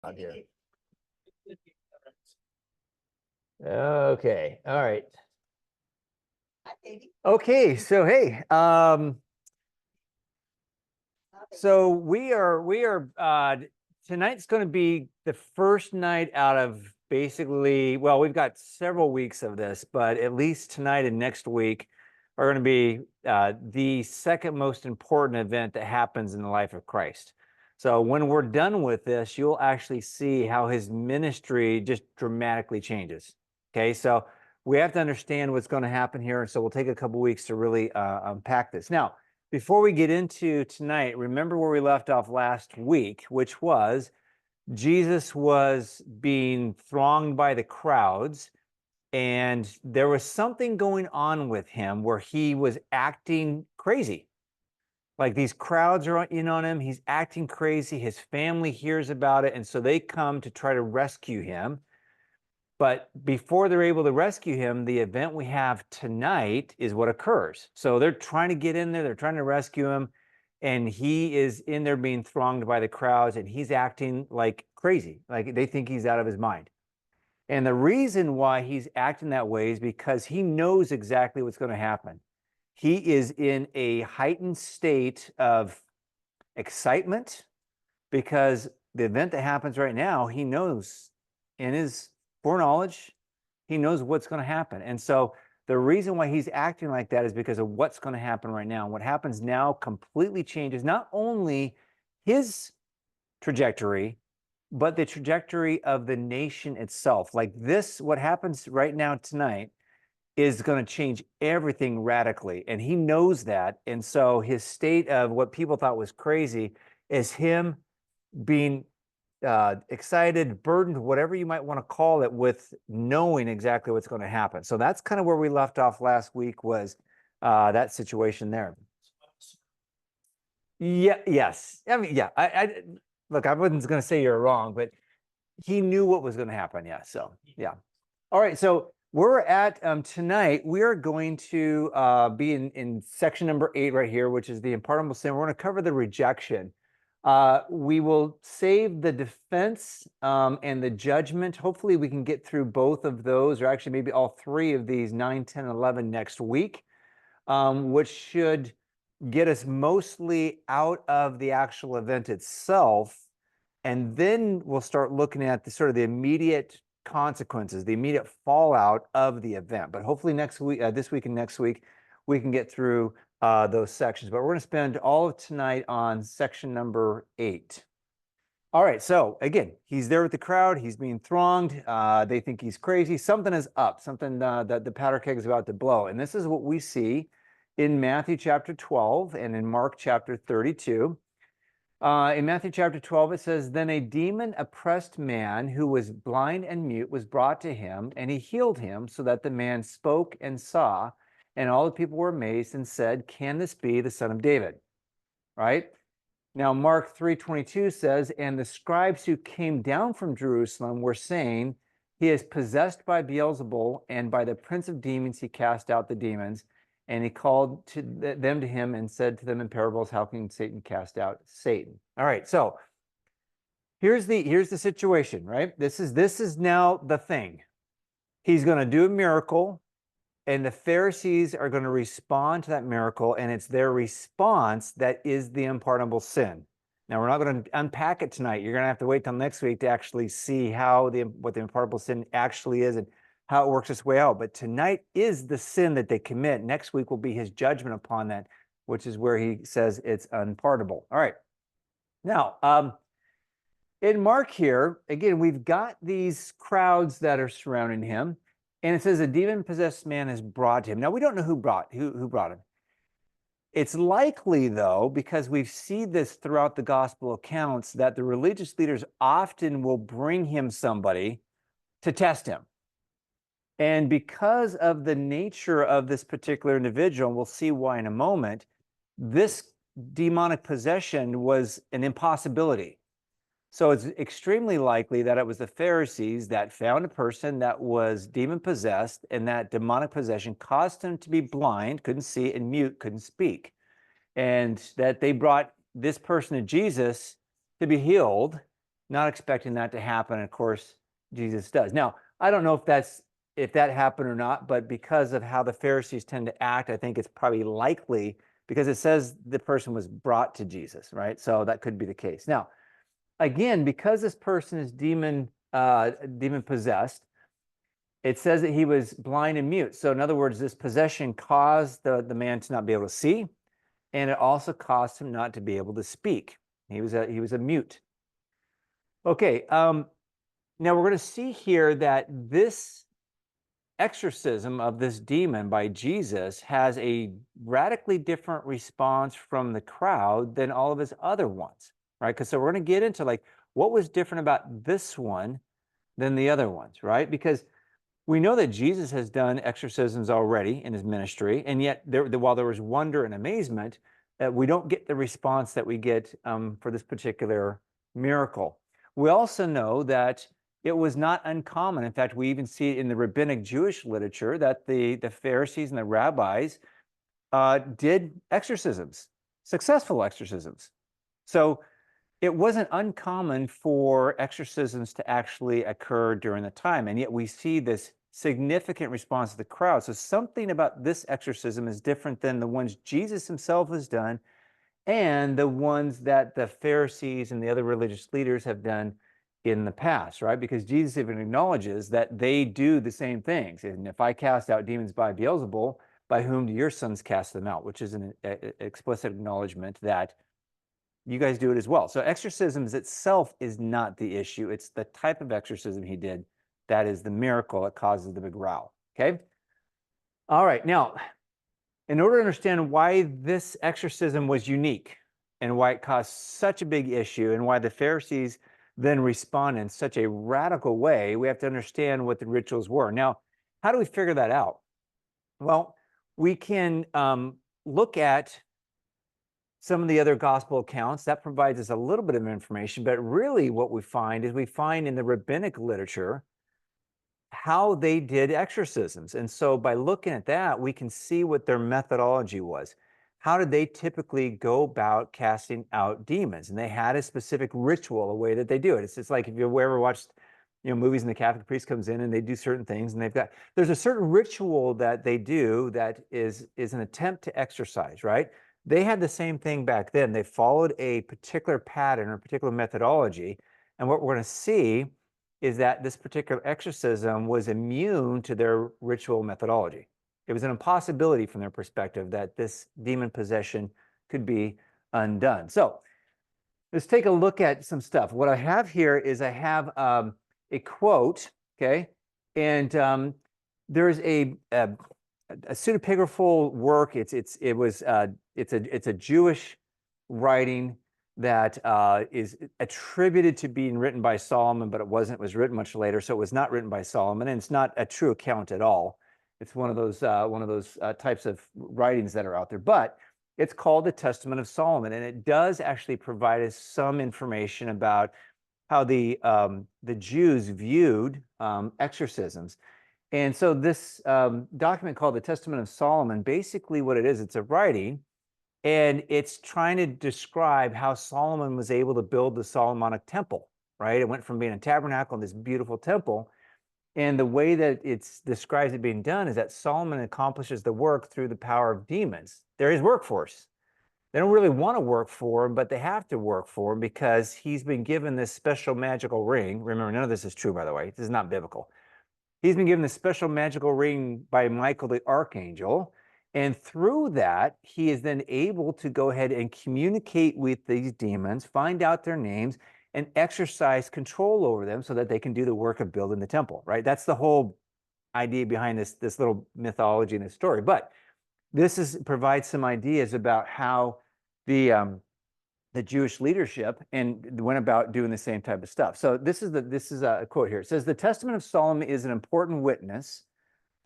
On here. Okay. All right. Okay. So, hey, so we are tonight's going to be the first night out of basically, well, we've got several weeks of this, but at least tonight and next week are going to be the second most important event that happens in the life of Christ. So when we're done with this, you'll actually see how his ministry just dramatically changes. Okay, so we have to understand what's going to happen here. And so we'll take a couple weeks to really unpack this. Now, before we get into tonight, remember where we left off last week, which was Jesus was being thronged by the crowds, and there was something going on with him where he was acting crazy. Like these crowds are in on him, he's acting crazy, his family hears about it, and so they come to try to rescue him. But before they're able to rescue him, the event we have tonight is what occurs. So they're trying to get in there, they're trying to rescue him, and he is in there being thronged by the crowds, and he's acting like crazy, like they think he's out of his mind. And the reason why he's acting that way is because he knows exactly what's going to happen. He is in a heightened state of excitement because the event that happens right now, he knows in his foreknowledge, he knows what's going to happen. And so the reason why he's acting like that is because of what's going to happen right now. And what happens now completely changes not only his trajectory, but the trajectory of the nation itself. Like this, what happens right now tonight is going to change everything radically. And he knows that. And so his state of what people thought was crazy is him being excited, burdened, whatever you might want to call it, with knowing exactly what's going to happen. So that's kind of where we left off last week, was that situation there. Yeah, yes. I mean, yeah, I look, I wasn't going to say you're wrong, but he knew what was going to happen. Yeah. So, yeah. All right. So we're at tonight, we are going to be in section number 8 right here, which is the unpardonable sin. We're going to cover the rejection. We will save the defense and the judgment. Hopefully we can get through both of those, or actually maybe all 3 of these, 9, 10, 11 next week, which should get us mostly out of the actual event itself. And then we'll start looking at the sort of the immediate consequences, the immediate fallout of the event. But hopefully next week, this week and next week, we can get through those sections. But we're going to spend all of tonight on section number 8. All right, so again, he's there with the crowd. He's being thronged. They think he's crazy. Something is up. Something that the powder keg is about to blow. And this is what we see in Matthew chapter 12 and in Mark chapter 32. In Matthew chapter 12, it says, "Then a demon-oppressed man who was blind and mute was brought to him, and he healed him so that the man spoke and saw. And all the people were amazed and said, 'Can this be the Son of David?'" Right? Now, Mark 3:22 says, "And the scribes who came down from Jerusalem were saying, 'He is possessed by Beelzebul, and by the prince of demons he cast out the demons.' And he called them to him and said to them in parables, 'How can Satan cast out Satan?'" All right, so here's the situation, right? This is now the thing. He's going to do a miracle, and the Pharisees are going to respond to that miracle, and it's their response that is the unpardonable sin. Now, we're not going to unpack it tonight. You're going to have to wait till next week to actually see what the unpardonable sin actually is and how it works its way out. But tonight is the sin that they commit. Next week will be his judgment upon that, which is where he says it's unpardonable. All right. Now, in Mark here, again, we've got these crowds that are surrounding him, and it says a demon-possessed man is brought to him. Now, we don't know who brought him. It's likely, though, because we've seen this throughout the gospel accounts, that the religious leaders often will bring him somebody to test him. And because of the nature of this particular individual, and we'll see why in a moment, this demonic possession was an impossibility. So it's extremely likely that it was the Pharisees that found a person that was demon-possessed, and that demonic possession caused him to be blind, couldn't see, and mute, couldn't speak. And that they brought this person to Jesus to be healed. not expecting that to happen. And of course, Jesus does. Now, I don't know if that happened or not, but because of how the Pharisees tend to act, I think it's probably likely, because it says the person was brought to Jesus, right? So that could be the case. Now, again, because this person is demon possessed, it says that he was blind and mute. So in other words, this possession caused the man to not be able to see, and it also caused him not to be able to speak. He was a mute. Okay, now we're going to see here that this exorcism of this demon by Jesus has a radically different response from the crowd than all of his other ones, right? Because so we're going to get into like what was different about this one than the other ones, right? Because we know that Jesus has done exorcisms already in his ministry, and yet while there was wonder and amazement, we don't get the response that we get for this particular miracle. We also know that it was not uncommon. In fact, we even see it in the rabbinic Jewish literature that the Pharisees and the rabbis did exorcisms, successful exorcisms. So it wasn't uncommon for exorcisms to actually occur during the time, and yet we see this significant response of the crowd. So something about this exorcism is different than the ones Jesus himself has done and the ones that the Pharisees and the other religious leaders have done in the past, right? Because Jesus even acknowledges that they do the same things. And if I cast out demons by Beelzebul, by whom do your sons cast them out? Which is an explicit acknowledgement that you guys do it as well. So exorcisms itself is not the issue. It's the type of exorcism he did that is the miracle that causes the big row. Okay? All right. Now, in order to understand why this exorcism was unique and why it caused such a big issue and why the Pharisees then respond in such a radical way, we have to understand what the rituals were. Now, how do we figure that out? Well, we can look at some of the other gospel accounts. That provides us a little bit of information, but really what we find is we find in the rabbinic literature how they did exorcisms. And so by looking at that, we can see what their methodology was. How did they typically go about casting out demons? And they had a specific ritual, a way that they do it. It's just like if you ever watched movies and the Catholic priest comes in and they do certain things, and there's a certain ritual that they do that is an attempt to exorcise, right? They had the same thing back then. They followed a particular pattern or particular methodology. And what we're going to see is that this particular exorcism was immune to their ritual methodology. It was an impossibility from their perspective that this demon possession could be undone. So let's take a look at some stuff. What I have here is I have a quote, okay? And there's a pseudepigraphal work. It's a Jewish writing that is attributed to being written by Solomon, but it wasn't. It was written much later, so it was not written by Solomon, and it's not a true account at all. It's one of those types of writings that are out there, but it's called the Testament of Solomon, and it does actually provide us some information about how the Jews viewed exorcisms. And so this document called the Testament of Solomon, basically what it is, it's a writing, and it's trying to describe how Solomon was able to build the Solomonic temple, right? It went from being a tabernacle and this beautiful temple. And the way that it describes it being done is that Solomon accomplishes the work through the power of demons. They're his workforce. They don't really want to work for him, but they have to work for him because he's been given this special magical ring. Remember, none of this is true, by the way. This is not biblical. He's been given this special magical ring by Michael the archangel. And through that, he is then able to go ahead and communicate with these demons, find out their names, and exercise control over them so that they can do the work of building the temple, right? That's the whole idea behind this little mythology and this story. But this provides some ideas about how the Jewish leadership and went about doing the same type of stuff. So this is a quote here. It says, "The Testament of Solomon is an important witness,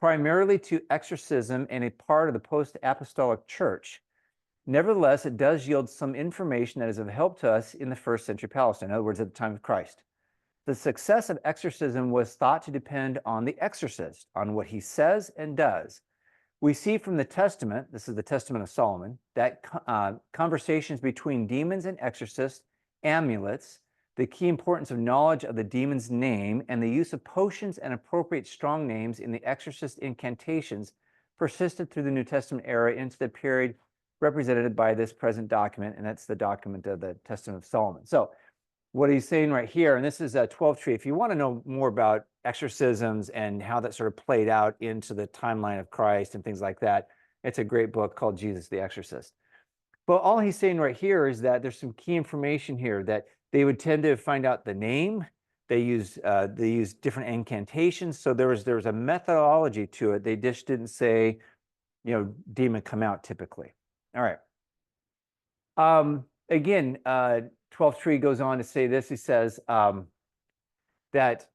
primarily to exorcism and a part of the post-apostolic church. Nevertheless, it does yield some information that is of help to us in the first century Palestine," in other words, at the time of Christ. "The success of exorcism was thought to depend on the exorcist, on what he says and does. We see from the Testament," this is the Testament of Solomon, "that conversations between demons and exorcists, amulets, the key importance of knowledge of the demon's name and the use of potions and appropriate strong names in the exorcist incantations persisted through the New Testament era into the period represented by this present document, and that's the document of the Testament of Solomon. So what he's saying right here, and this is a 12th tree. If you want to know more about exorcisms and how that sort of played out into the timeline of Christ and things like that, it's a great book called Jesus the Exorcist. But all he's saying right here is that there's some key information here that they would tend to find out the name. They use different incantations. So there was a methodology to it. They just didn't say, demon come out typically. All right. Again, 12th tree goes on to say this. He says that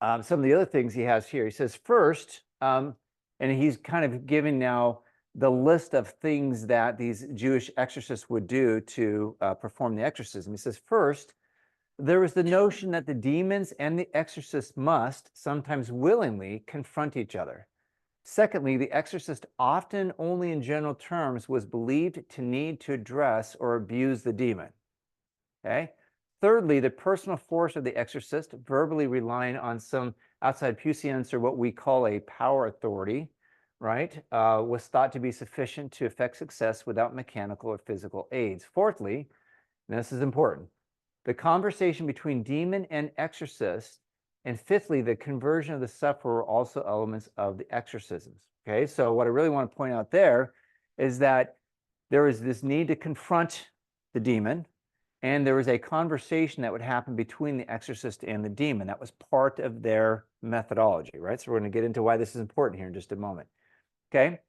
some of the other things he has here. He says first, and he's kind of giving now the list of things that these Jewish exorcists would do to perform the exorcism. He says, first, there was the notion that the demons and the exorcist must, sometimes willingly, confront each other. Secondly, the exorcist, often only in general terms, was believed to need to address or abuse the demon. Okay. Thirdly, the personal force of the exorcist, verbally relying on some outside puissance or what we call a power authority, right, was thought to be sufficient to effect success without mechanical or physical aids. Fourthly, and this is important, the conversation between demon and exorcist. And fifthly, the conversion of the sufferer were also elements of the exorcisms. Okay, so what I really want to point out there is that there is this need to confront the demon, and there was a conversation that would happen between the exorcist and the demon. That was part of their methodology, right? So we're going to get into why this is important here in just a moment. Okay,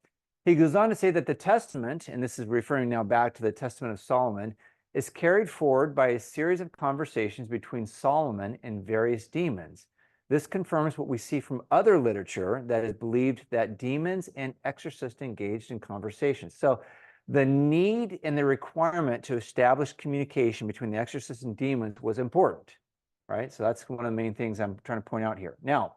he goes on to say that the Testament, and this is referring now back to the Testament of Solomon, is carried forward by a series of conversations between Solomon and various demons. This confirms what we see from other literature that is believed that demons and exorcists engaged in conversations. So the need and the requirement to establish communication between the exorcist and demons was important, right? So that's one of the main things I'm trying to point out here. Now,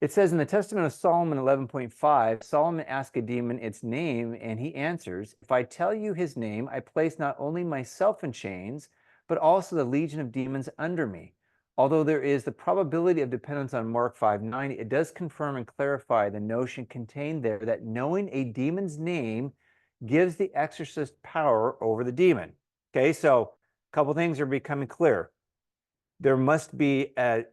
it says in the Testament of Solomon 11.5, Solomon asks a demon its name, and he answers, if I tell you his name, I place not only myself in chains, but also the legion of demons under me. Although there is the probability of dependence on Mark 5:9, it does confirm and clarify the notion contained there that knowing a demon's name gives the exorcist power over the demon. Okay, so a couple things are becoming clear. There must be a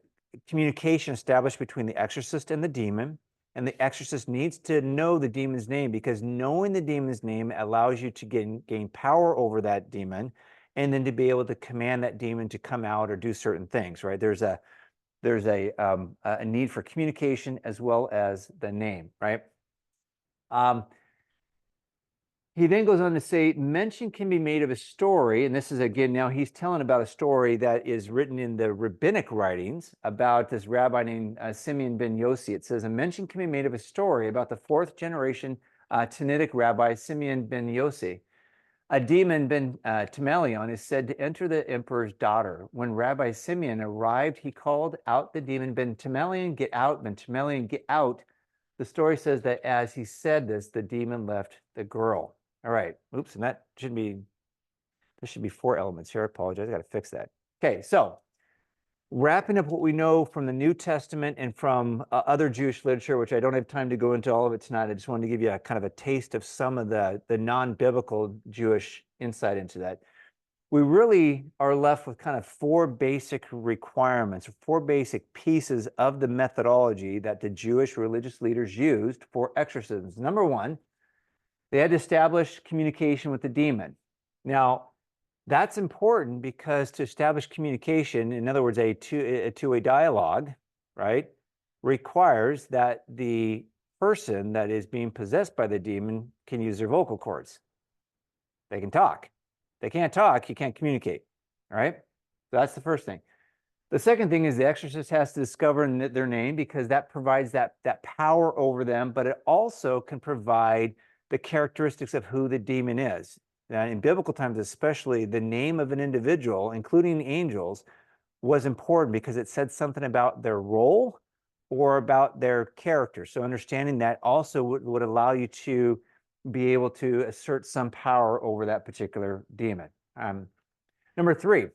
communication established between the exorcist and the demon, and the exorcist needs to know the demon's name, because knowing the demon's name allows you to gain power over that demon, and then to be able to command that demon to come out or do certain things, right? There's a need for communication as well as the name, right? He then goes on to say, mention can be made of a story, and this is, again, now he's telling about a story that is written in the rabbinic writings about this rabbi named Simeon ben Yossi. It says, a mention can be made of a story about the fourth generation Tannitic rabbi Simeon ben Yossi. A demon, Ben Tamalion, is said to enter the emperor's daughter. When Rabbi Simeon arrived, he called out the demon, Ben Tamalion, get out, Ben Tamalion, get out. The story says that as he said this, the demon left the girl. All right, oops, and there should be 4 elements here. I apologize, I got to fix that. Okay, so wrapping up what we know from the New Testament and from other Jewish literature, which I don't have time to go into all of it tonight. I just wanted to give you a kind of a taste of some of the non-biblical Jewish insight into that. We really are left with kind of 4 basic requirements, 4 basic pieces of the methodology that the Jewish religious leaders used for exorcisms. Number 1, they had to establish communication with the demon. Now, that's important because to establish communication, in other words, a two-way dialogue, right, requires that the person that is being possessed by the demon can use their vocal cords. They can talk. They can't talk, you can't communicate, all right? So that's the first thing. The second thing is the exorcist has to discover their name, because that provides that power over them, but it also can provide the characteristics of who the demon is. Now, in biblical times, especially, the name of an individual, including angels, was important because it said something about their role or about their character. So understanding that also would allow you to be able to assert some power over that particular demon. Number 3,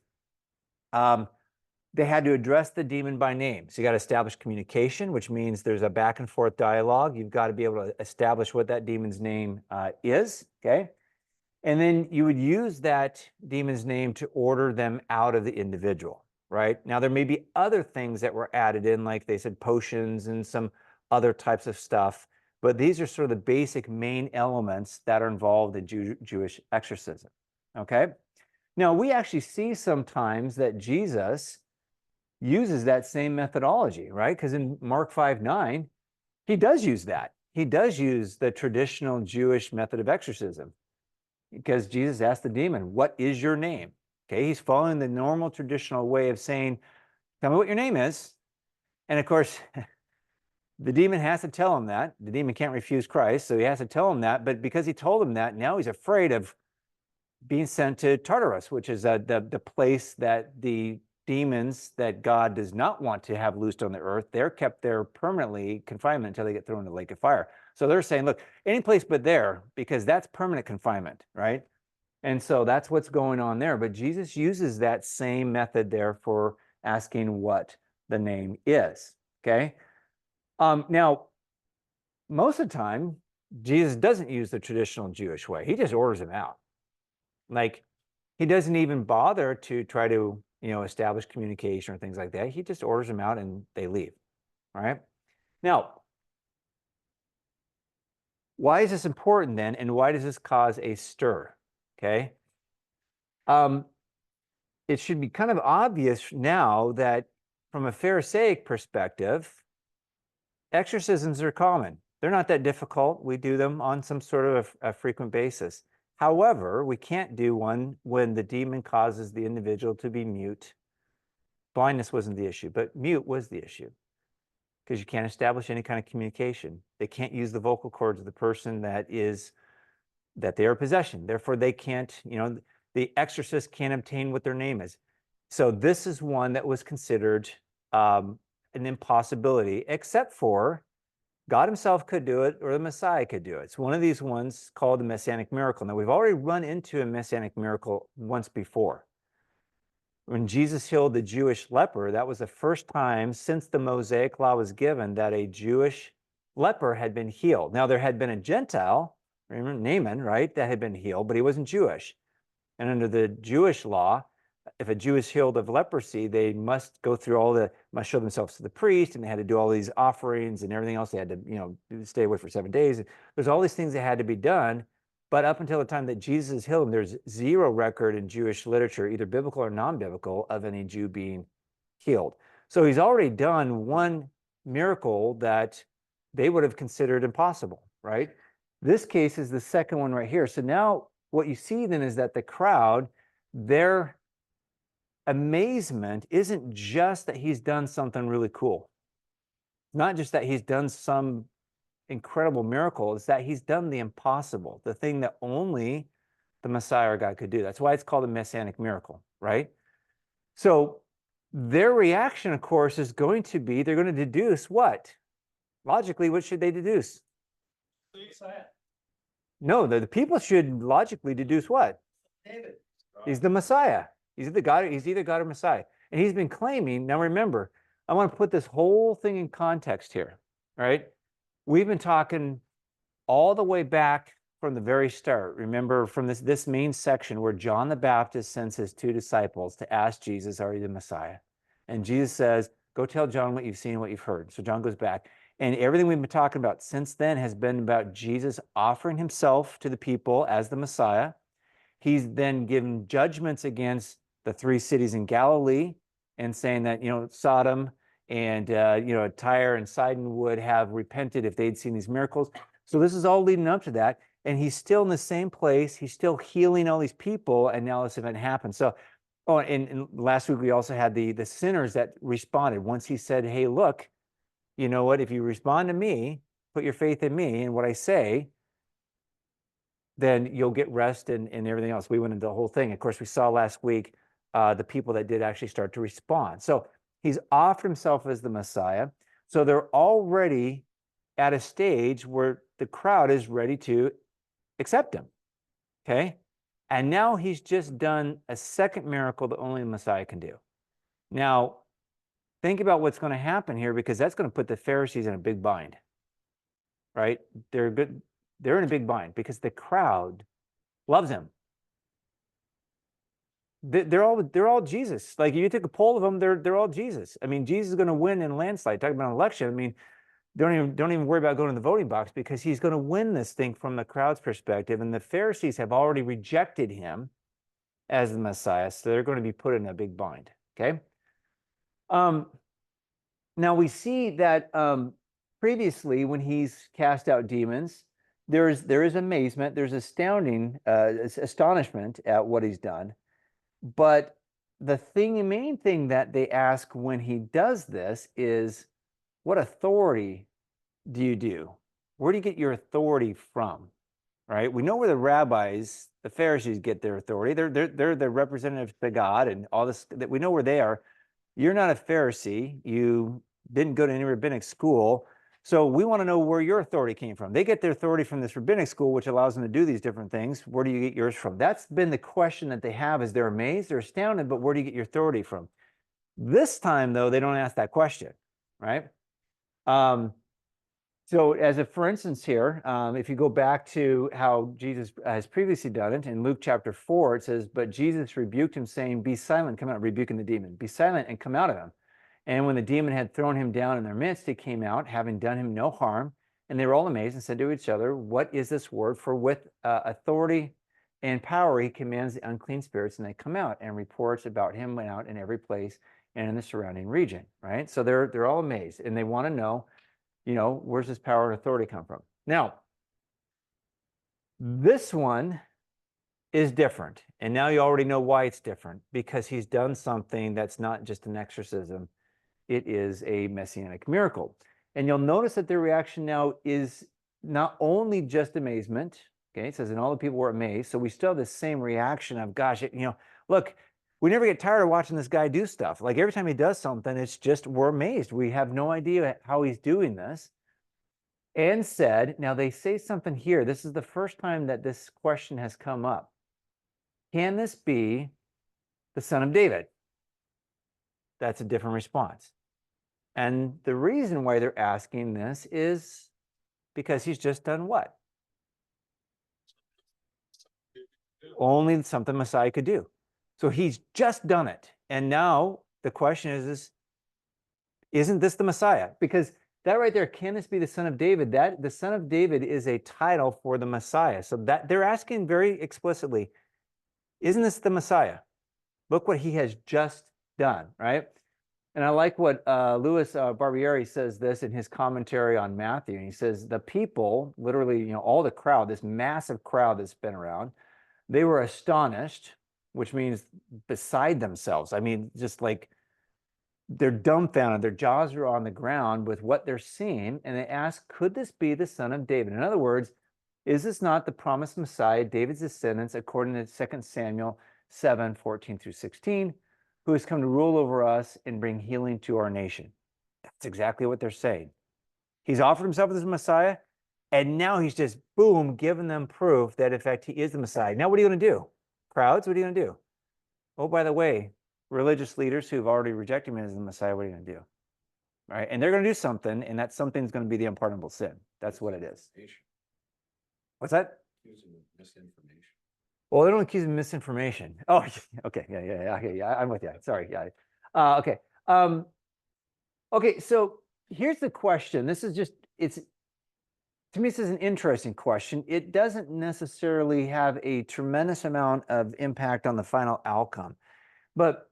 they had to address the demon by name. So you got to establish communication, which means there's a back and forth dialogue. You've got to be able to establish what that demon's name is, okay? And then you would use that demon's name to order them out of the individual, right? Now, there may be other things that were added in, like they said, potions and some other types of stuff, but these are sort of the basic main elements that are involved in Jewish exorcism, okay? Now, we actually see sometimes that Jesus uses that same methodology, right? Because in Mark 5:9, he does use that. He does use the traditional Jewish method of exorcism, because Jesus asked the demon, "What is your name?" Okay, he's following the normal traditional way of saying, "Tell me what your name is." And of course, the demon has to tell him that. The demon can't refuse Christ, so he has to tell him that. But because he told him that, now he's afraid of being sent to Tartarus, which is the place that the demons that God does not want to have loosed on the earth, they're kept there permanently confinement until they get thrown into the lake of fire. So they're saying, look, any place but there, because that's permanent confinement, right? And so that's what's going on there. But Jesus uses that same method there for asking what the name is, okay? Now, most of the time, Jesus doesn't use the traditional Jewish way. He just orders them out. Like, he doesn't even bother to try to, establish communication or things like that. He just orders them out and they leave. All right. Now, why is this important then? And why does this cause a stir? Okay. It should be kind of obvious now that from a Pharisaic perspective, exorcisms are common. They're not that difficult. We do them on some sort of a frequent basis. However, we can't do one when the demon causes the individual to be mute. Blindness wasn't the issue, but mute was the issue, because you can't establish any kind of communication. They can't use the vocal cords of the person that they are possession. Therefore, they can't, the exorcist can't obtain what their name is. So this is one that was considered an impossibility, except for God himself could do it, or the Messiah could do it. It's one of these ones called the Messianic miracle. Now, we've already run into a Messianic miracle once before. When Jesus healed the Jewish leper, that was the first time since the Mosaic law was given that a Jewish leper had been healed. Now, there had been a Gentile, remember Naaman, right, that had been healed, but he wasn't Jewish. And under the Jewish law, if a Jew is healed of leprosy, they must go through must show themselves to the priest, and they had to do all these offerings and everything else. They had to, stay away for 7 days. There's all these things that had to be done. But up until the time that Jesus healed him, there's zero record in Jewish literature, either biblical or non-biblical, of any Jew being healed. So he's already done one miracle that they would have considered impossible, right? This case is the second one right here. So now what you see then is that the crowd, their amazement isn't just that he's done something really cool. Not just that he's done some incredible miracle, it's that he's done the impossible, the thing that only the Messiah or God could do. That's why it's called a Messianic miracle, right? So their reaction, of course, is going to be, they're going to deduce what? Logically, what should they deduce? No, the people should logically deduce what? David. He's the Messiah. He's either God or Messiah. And he's been claiming, now remember, I want to put this whole thing in context here, right? We've been talking all the way back from the very start. Remember, from this main section where John the Baptist sends his 2 disciples to ask Jesus, are you the Messiah? And Jesus says, go tell John what you've seen and what you've heard. So John goes back. And everything we've been talking about since then has been about Jesus offering himself to the people as the Messiah. He's then given judgments against the 3 cities in Galilee and saying that, Sodom and, Tyre and Sidon would have repented if they'd seen these miracles. So this is all leading up to that. And he's still in the same place. He's still healing all these people. And now this event happened. So, and last week we also had the sinners that responded. Once he said, hey, look, you know what? If you respond to me, put your faith in me and what I say, then you'll get rest and everything else. We went into the whole thing. Of course, we saw last week the people that did actually start to respond. So he's offered himself as the Messiah. So they're already at a stage where the crowd is ready to accept him. Okay? And now he's just done a second miracle that only the Messiah can do. Now, think about what's going to happen here, because that's going to put the Pharisees in a big bind, right? They're in a big bind because the crowd loves him. They're all Jesus. Like, you took a poll of them, they're all Jesus. I mean, Jesus is going to win in landslide. Talking about an election, I mean, don't even worry about going to the voting box, because he's going to win this thing from the crowd's perspective. And the Pharisees have already rejected him as the Messiah, so they're going to be put in a big bind. Okay. Now we see that previously, when he's cast out demons, there is amazement, there's astonishment at what he's done. But the main thing that they ask when he does this is, what authority do you do? Where do you get your authority from? Right? We know where the rabbis, the Pharisees, get their authority. They're the representatives to God and all this. That we know where they are. You're not a Pharisee. You didn't go to any rabbinic school. So we want to know where your authority came from. They get their authority from this rabbinic school, which allows them to do these different things. Where do you get yours from? That's been the question that they have. Is they're amazed, they're astounded, but where do you get your authority from? This time, though, they don't ask that question, right? So as a for instance here, if you go back to how Jesus has previously done it, in Luke chapter 4, it says, but Jesus rebuked him, saying, be silent, come out, rebuking the demon. Be silent and come out of him. And when the demon had thrown him down in their midst, he came out, having done him no harm. And they were all amazed and said to each other, what is this word? For with authority and power he commands the unclean spirits, and they come out, and reports about him went out in every place and in the surrounding region, right? So they're all amazed, and they want to know, where's this power and authority come from? Now, this one is different. And now you already know why it's different, because he's done something that's not just an exorcism. It is a messianic miracle. And you'll notice that their reaction now is not only just amazement. Okay, it says, and all the people were amazed. So we still have the same reaction of, gosh, look, we never get tired of watching this guy do stuff. Like, every time he does something, it's just, we're amazed. We have no idea how he's doing this. And said, now they say something here. This is the first time that this question has come up. Can this be the Son of David? That's a different response. And the reason why they're asking this is because he's just done what? Only something Messiah could do. So he's just done it. And now the question is isn't this the Messiah? Because that right there, can this be the Son of David? That the Son of David is a title for the Messiah. So that they're asking very explicitly, isn't this the Messiah? Look what he has just done, right? And I like what Louis Barbieri says this in his commentary on Matthew. And he says, the people, literally, all the crowd, this massive crowd that's been around, they were astonished, which means beside themselves. I mean, just like, they're dumbfounded. Their jaws are on the ground with what they're seeing. And they ask, could this be the Son of David? In other words, is this not the promised Messiah, David's descendants, according to 2 Samuel 7:14-16, who has come to rule over us and bring healing to our nation? That's exactly what they're saying. He's offered himself as the Messiah, and now he's just, boom, giving them proof that, in fact, he is the Messiah. Now, what are you going to do? Crowds, what are you going to do? Oh, by the way, religious leaders who've already rejected him as the Messiah, what are you going to do? Right? And they're going to do something, and that something's going to be the unpardonable sin. That's what it is. What's that? Misinformation. Well, they don't accuse him of misinformation. Oh, okay, yeah, I'm with you. Sorry, yeah. Okay. Okay, so here's the question. This is just, to me, this is an interesting question. It doesn't necessarily have a tremendous amount of impact on the final outcome. But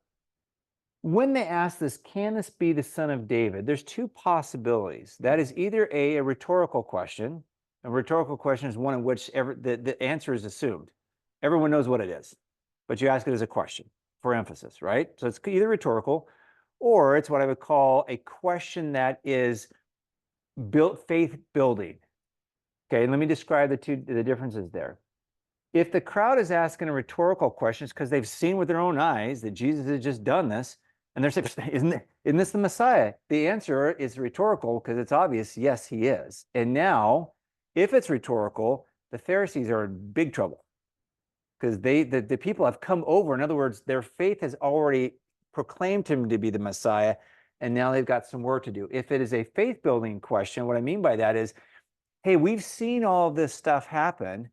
when they ask this, can this be the Son of David? There's two possibilities. That is either a rhetorical question. A rhetorical question is one in which the answer is assumed. Everyone knows what it is, but you ask it as a question for emphasis, right? So it's either rhetorical, or it's what I would call a question that is faith building. Okay, and let me describe the differences there. If the crowd is asking a rhetorical question, it's because they've seen with their own eyes that Jesus has just done this, and they're saying, isn't this the Messiah? The answer is rhetorical because it's obvious, yes, he is. And now, if it's rhetorical, the Pharisees are in big trouble because the people have come over. In other words, their faith has already proclaimed him to be the Messiah, and now they've got some work to do. If it is a faith-building question, what I mean by that is, hey, we've seen all this stuff happen.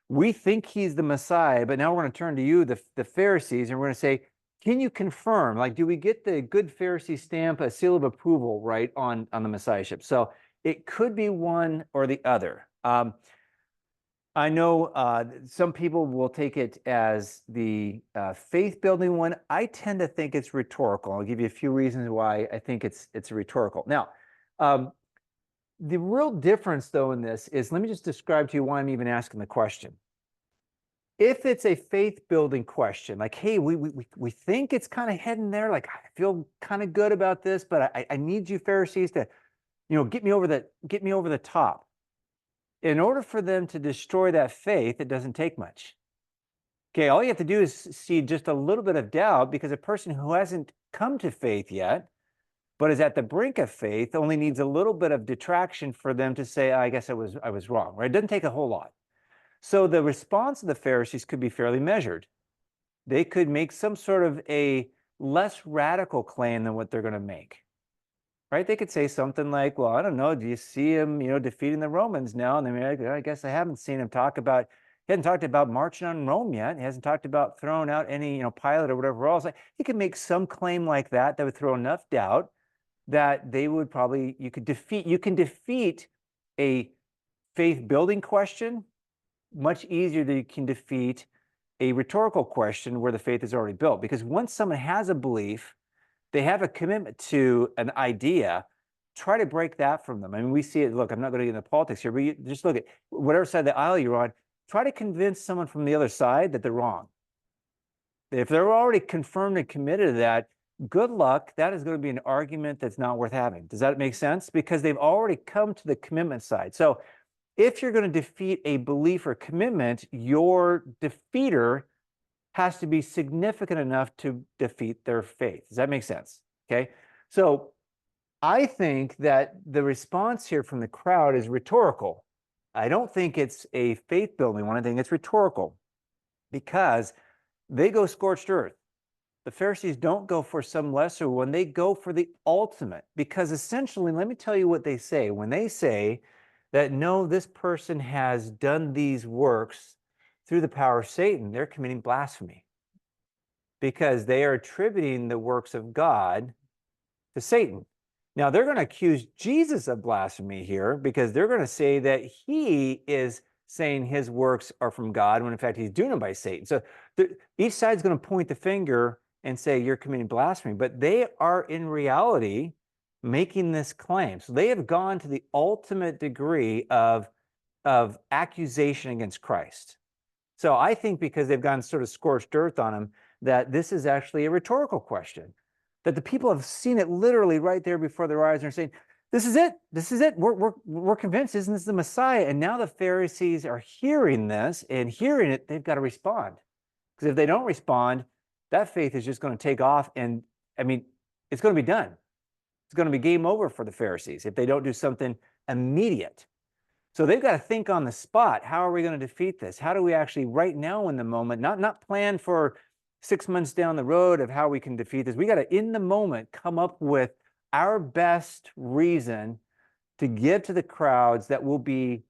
We think he's the Messiah, but now we're going to turn to you, the Pharisees, and we're going to say, can you confirm? Like, do we get the good Pharisee stamp, a seal of approval, right, on the Messiahship? So it could be one or the other. I know some people will take it as the faith-building one. I tend to think it's rhetorical. I'll give you a few reasons why I think it's rhetorical. Now, the real difference, though, in this is, let me just describe to you why I'm even asking the question. If it's a faith-building question, like, hey, we think it's kind of heading there, like, I feel kind of good about this, but I need you Pharisees to, get me over the top. In order for them to destroy that faith, it doesn't take much. Okay, all you have to do is see just a little bit of doubt, because a person who hasn't come to faith yet, but is at the brink of faith, only needs a little bit of detraction for them to say, I guess I was wrong, right? It doesn't take a whole lot. So the response of the Pharisees could be fairly measured. They could make some sort of a less radical claim than what they're going to make, right? They could say something like, well, I don't know, do you see him, defeating the Romans now? And I guess I haven't seen him talk about, he hasn't talked about marching on Rome yet. He hasn't talked about throwing out any, Pilate or whatever else. Like, he could make some claim like that would throw enough doubt that they would probably, you can defeat a faith-building question much easier than you can defeat a rhetorical question where the faith is already built. Because once someone has a belief, they have a commitment to an idea, try to break that from them. I mean, we see it, look, I'm not going to get into politics here, but you just look at whatever side of the aisle you're on, try to convince someone from the other side that they're wrong. If they're already confirmed and committed to that, good luck. That is going to be an argument that's not worth having. Does that make sense? Because they've already come to the commitment side. So if you're going to defeat a belief or commitment, your defeater has to be significant enough to defeat their faith. Does that make sense? Okay. So I think that the response here from the crowd is rhetorical. I don't think it's a faith-building one. I think it's rhetorical, because they go scorched earth. The Pharisees don't go for some lesser one. They go for the ultimate, because essentially, let me tell you what they say. When they say that, no, this person has done these works through the power of Satan, they're committing blasphemy, because they are attributing the works of God to Satan. Now, they're going to accuse Jesus of blasphemy here, because they're going to say that he is saying his works are from God, when in fact he's doing them by Satan. So each side's going to point the finger and say, you're committing blasphemy, but they are in reality making this claim. So they have gone to the ultimate degree of accusation against Christ. So I think because they've gone sort of scorched earth on him, that this is actually a rhetorical question, that the people have seen it literally right there before their eyes and are saying, this is it. This is it. We're convinced. Isn't this the Messiah? And now the Pharisees are hearing this, and hearing it, they've got to respond. Because if they don't respond, that faith is just going to take off. And I mean, it's going to be done. It's going to be game over for the Pharisees if they don't do something immediate. So they've got to think on the spot. How are we going to defeat this? How do we actually right now in the moment, not plan for 6 months down the road of how we can defeat this. We got to, in the moment, come up with our best reason to give to the crowds that will be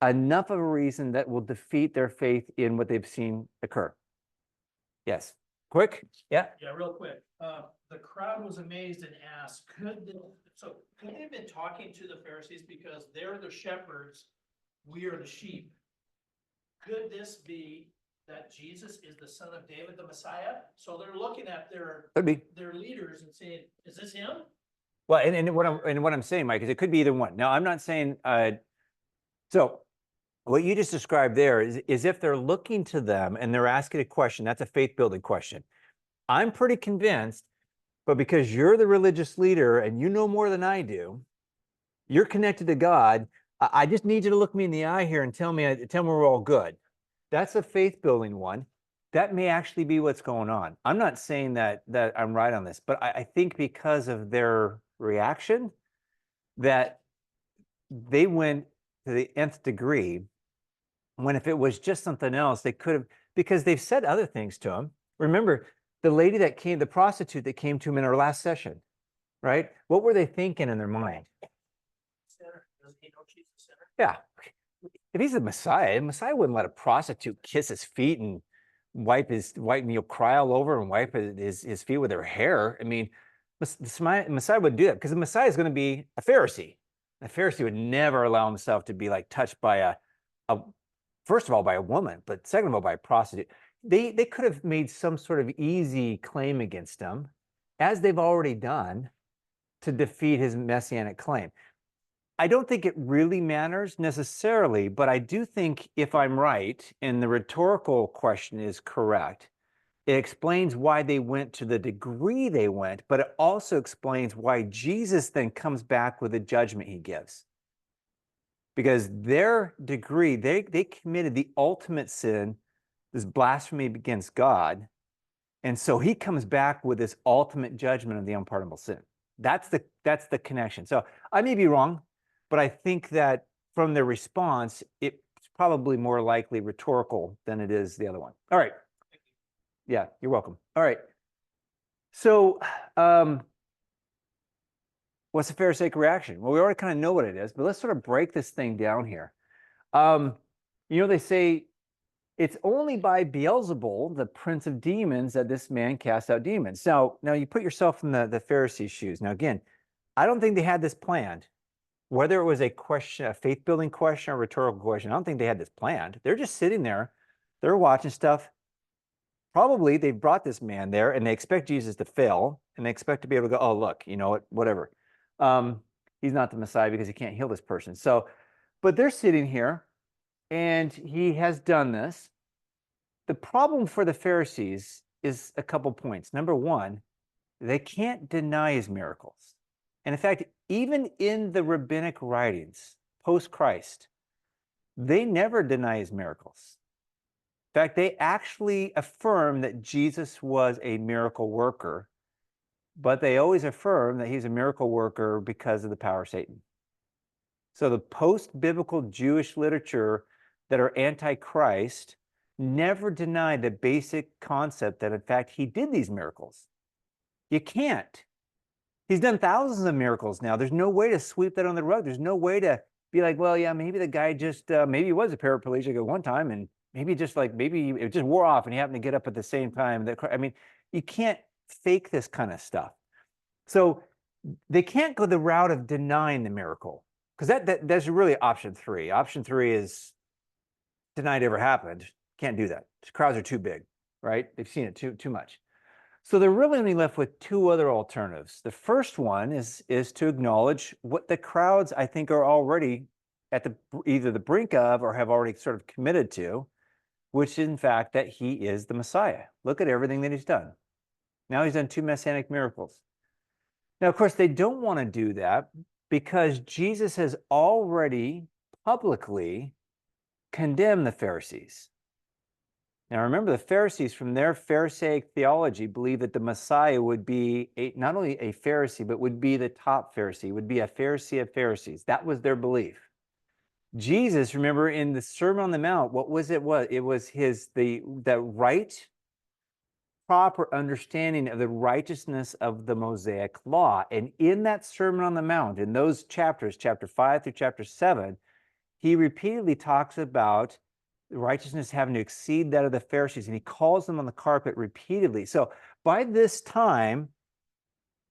enough of a reason that will defeat their faith in what they've seen occur. Yes. Quick? Yeah. Yeah, real quick. The crowd was amazed and asked, could they have been talking to the Pharisees because they're the shepherds, we are the sheep? Could this be that Jesus is the son of David, the Messiah? So they're looking at their leaders and saying, is this him? Well, and what I'm saying, Mike, is it could be either one. Now, I'm not saying so what you just described there is if they're looking to them and they're asking a question, that's a faith-building question. I'm pretty convinced, but because you're the religious leader and you know more than I do, you're connected to God, I just need you to look me in the eye here and tell me we're all good. That's a faith-building one. That may actually be what's going on. I'm not saying that I'm right on this, but I think because of their reaction, that they went to the nth degree, when if it was just something else, they could have, because they've said other things to him. Remember, the lady that came, the prostitute that came to him in our last session, right? What were they thinking in their mind? Sinner, doesn't he know she's a sinner? Yeah. If he's the Messiah wouldn't let a prostitute kiss his feet and cry all over and wipe his feet with her hair. I mean, the Messiah wouldn't do that because the Messiah is going to be a Pharisee. A Pharisee would never allow himself to be like touched by a first of all by a woman, but second of all by a prostitute. They could have made some sort of easy claim against him, as they've already done, to defeat his messianic claim. I don't think it really matters necessarily, but I do think if I'm right and the rhetorical question is correct, it explains why they went to the degree they went, but it also explains why Jesus then comes back with the judgment he gives. Because their degree, they committed the ultimate sin, this blasphemy against God. And so he comes back with this ultimate judgment of the unpardonable sin. That's the connection. So I may be wrong, but I think that from their response, it's probably more likely rhetorical than it is the other one. All right. Yeah, you're welcome. All right. So what's the Pharisaic reaction? Well, we already kind of know what it is, but let's sort of break this thing down here. They say it's only by Beelzebul, the prince of demons, that this man casts out demons. Now you put yourself in the Pharisees' shoes. Now, again, I don't think they had this planned. Whether it was a question, a faith-building question or a rhetorical question, I don't think they had this planned. They're just sitting there. They're watching stuff. Probably they brought this man there and they expect Jesus to fail and they expect to be able to go, oh, look, you know what, whatever. He's not the Messiah because he can't heal this person. So, but they're sitting here and he has done this. The problem for the Pharisees is a couple points. Number one, they can't deny his miracles. And in fact, even in the rabbinic writings post-Christ, they never deny his miracles. In fact, they actually affirm that Jesus was a miracle worker, but they always affirm that he's a miracle worker because of the power of Satan. So the post-biblical Jewish literature that are anti-Christ never deny the basic concept that, in fact, he did these miracles. You can't. He's done thousands of miracles now. There's no way to sweep that on the rug. There's no way to be like, well, yeah, maybe the guy just, maybe he was a paraplegic at one time and maybe it just wore off and he happened to get up at the same time. I mean, you can't fake this kind of stuff. So they can't go the route of denying the miracle because that's really option three. Option three is deny it ever happened. Can't do that. The crowds are too big, right? They've seen it too much. So they're really only left with two other alternatives. The first one is to acknowledge what the crowds, I think, are already at either the brink of or have already sort of committed to, which is in fact that he is the Messiah. Look at everything that he's done. Now he's done 2 messianic miracles. Now, of course, they don't want to do that because Jesus has already publicly condemned the Pharisees. Now, remember, the Pharisees, from their Pharisaic theology, believed that the Messiah would be not only a Pharisee, but would be the top Pharisee, would be a Pharisee of Pharisees. That was their belief. Jesus, remember, in the Sermon on the Mount, what was it? It was the right, proper understanding of the righteousness of the Mosaic law. And in that Sermon on the Mount, in those chapters, chapter 5 through chapter 7, he repeatedly talks about righteousness having to exceed that of the Pharisees, and he calls them on the carpet repeatedly. So by this time,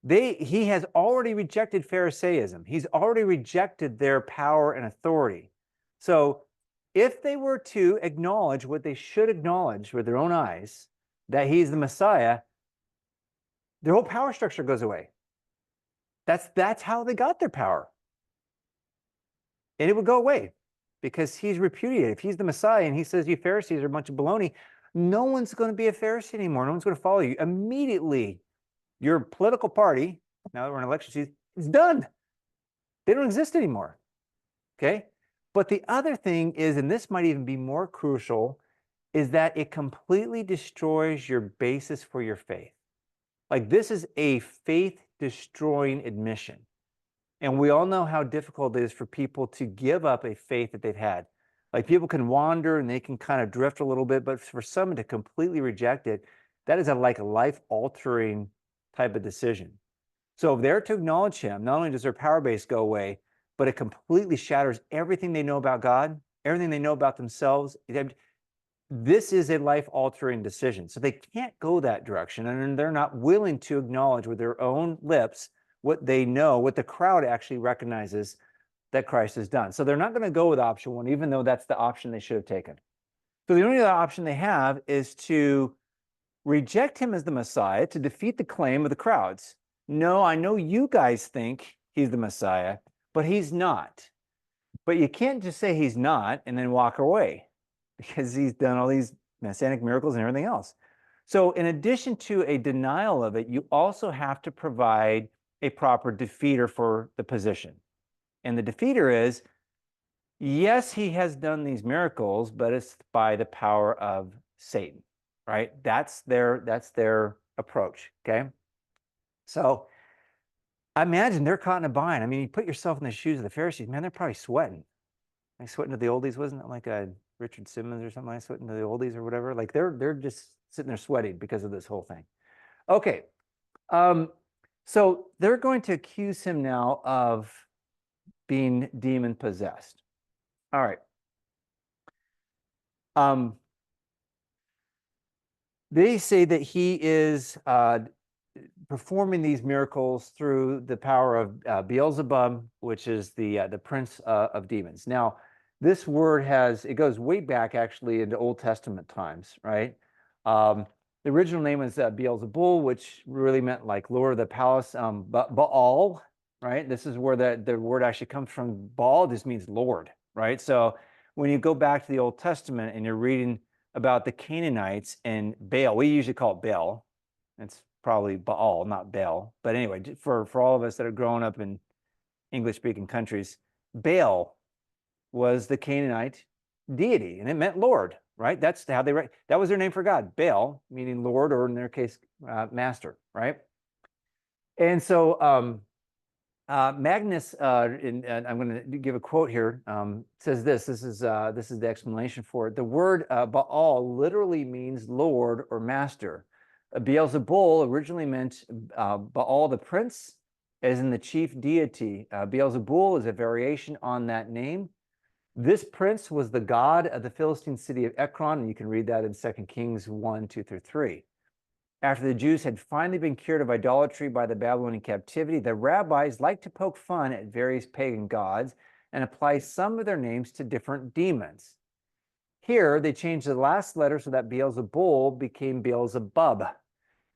he has already rejected Pharisaism. He's already rejected their power and authority. So if they were to acknowledge what they should acknowledge with their own eyes, that he's the Messiah, their whole power structure goes away. That's how they got their power. And it would go away because he's repudiated. If he's the Messiah and he says you Pharisees are a bunch of baloney, no one's going to be a Pharisee anymore. No one's going to follow you. Immediately, your political party, now that we're in election season, is done. They don't exist anymore. Okay? But the other thing is, and this might even be more crucial, is that it completely destroys your basis for your faith. Like, this is a faith-destroying admission. And we all know how difficult it is for people to give up a faith that they've had. Like, people can wander and they can kind of drift a little bit, but for someone to completely reject it, That is a like life-altering type of decision. So if they're to acknowledge him, not only does their power base go away, but it completely shatters everything they know about God, everything they know about themselves. This is a life-altering decision. So they can't go that direction, and they're not willing to acknowledge with their own lips what they know, what the crowd actually recognizes that Christ has done. So they're not going to go with option one, even though that's the option they should have taken. So the only other option they have is to reject him as the Messiah, to defeat the claim of the crowds. No, I know you guys think he's the Messiah, but he's not. But you can't just say he's not and then walk away, because he's done all these messianic miracles and everything else. So in addition to a denial of it, you also have to provide a proper defeater for the position. And the defeater is, yes, he has done these miracles, but it's by the power of Satan, right? That's their approach, okay? So I imagine they're caught in a bind. I mean, you put yourself in the shoes of the Pharisees, man, they're probably sweating. Like sweating to the oldies, wasn't it like a Richard Simmons or something like sweating to the oldies or whatever? Like they're just sitting there sweating because of this whole thing. Okay. So they're going to accuse him now of being demon possessed. All right. They say that he is performing these miracles through the power of Beelzebub, which is the prince of demons. Now, this word it goes way back actually into Old Testament times, right? The original name was Beelzebul, which really meant like Lord of the Palace, Baal, right? This is where the word actually comes from. Baal just means Lord, right? So when you go back to the Old Testament and you're reading about the Canaanites and Baal, we usually call it Baal. It's probably Baal, not Baal. But anyway, for all of us that are growing up in English-speaking countries, Baal was the Canaanite deity, and it meant Lord, right? That's how that was their name for God, Baal, meaning Lord, or in their case, master, right? And so Magnus, and I'm going to give a quote here, says this is the explanation for it. The word Baal literally means Lord or master. Beelzebul originally meant Baal the prince, as in the chief deity. Beelzebul is a variation on that name. This prince was the god of the Philistine city of Ekron, and you can read that in 2 Kings 1, 2 through 3. After the Jews had finally been cured of idolatry by the Babylonian captivity, the rabbis liked to poke fun at various pagan gods and apply some of their names to different demons. Here, they changed the last letter so that Beelzebul became Beelzebub,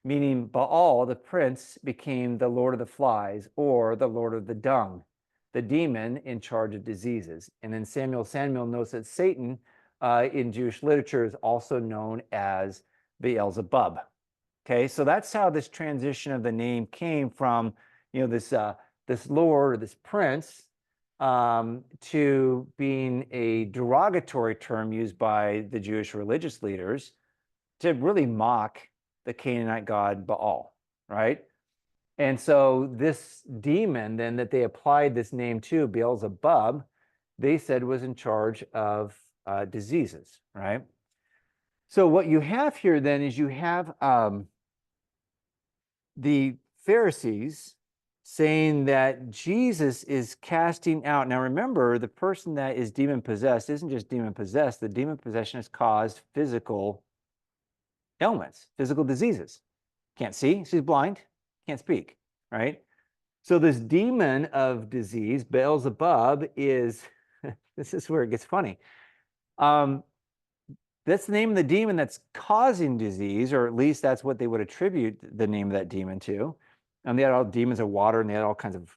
meaning Baal, the prince, became the lord of the flies or the lord of the dung, the demon in charge of diseases. And then Samuel notes that Satan in Jewish literature is also known as Beelzebub. Okay, so that's how this transition of the name came from, this lord or this prince to being a derogatory term used by the Jewish religious leaders to really mock the Canaanite god Baal, right? And so this demon then that they applied this name to, Beelzebub, they said was in charge of diseases, right? So what you have here then is you have the Pharisees saying that Jesus is casting out. Now remember, the person that is demon possessed isn't just demon possessed. The demon possession has caused physical ailments, physical diseases. Can't see, she's blind, can't speak, right? So this demon of disease, Beelzebub, is, this is where it gets funny. That's the name of the demon that's causing disease, or at least that's what they would attribute the name of that demon to. And they had all demons of water, and they had all kinds of,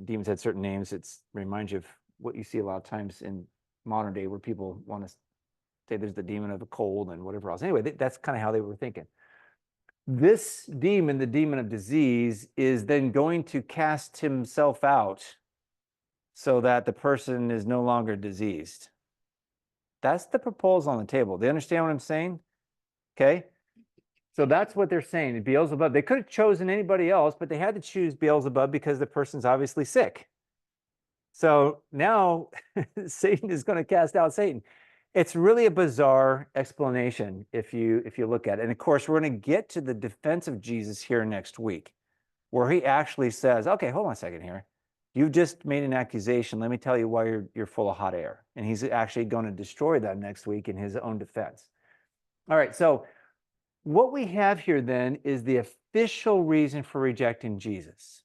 demons had certain names. It reminds you of what you see a lot of times in modern day, where people want to say there's the demon of the cold and whatever else. Anyway, that's kind of how they were thinking. This demon, the demon of disease, is then going to cast himself out so that the person is no longer diseased. That's the proposal on the table. Do you understand what I'm saying? Okay. So that's what they're saying. Beelzebub. They could have chosen anybody else, but they had to choose Beelzebub because the person's obviously sick. So now Satan is going to cast out Satan. It's really a bizarre explanation if you look at it. And of course, we're going to get to the defense of Jesus here next week, where he actually says, okay, hold on a second here. You just made an accusation. Let me tell you why you're full of hot air. And he's actually going to destroy them next week in his own defense. All right, so what we have here then is the official reason for rejecting Jesus.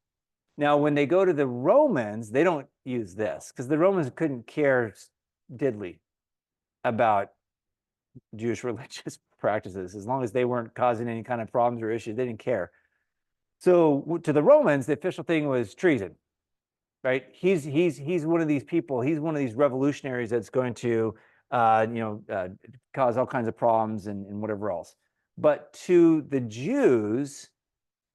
Now, when they go to the Romans, they don't use this because the Romans couldn't care diddly about Jewish religious practices as long as they weren't causing any kind of problems or issues. They didn't care. So to the Romans, the official thing was treason, right? He's one of these people. He's one of these revolutionaries that's going to cause all kinds of problems and whatever else. But to the Jews,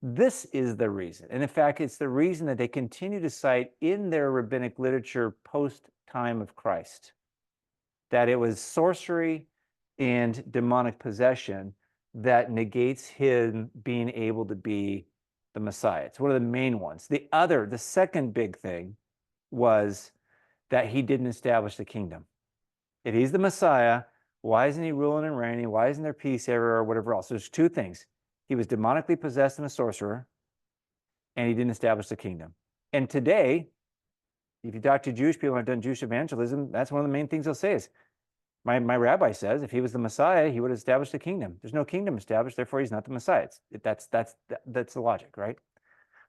this is the reason. And in fact, it's the reason that they continue to cite in their rabbinic literature post time of Christ, that it was sorcery and demonic possession that negates him being able to be the Messiah. It's one of the main ones. The second big thing was that he didn't establish the kingdom. If he's the Messiah, why isn't he ruling and reigning? Why isn't there peace everywhere or whatever else? There's two things. He was demonically possessed and a sorcerer, and he didn't establish the kingdom. And today, if you talk to Jewish people who have done Jewish evangelism, that's one of the main things they'll say is, my rabbi says if he was the Messiah, he would have established the kingdom. There's no kingdom established, therefore he's not the Messiah. That's the logic, right?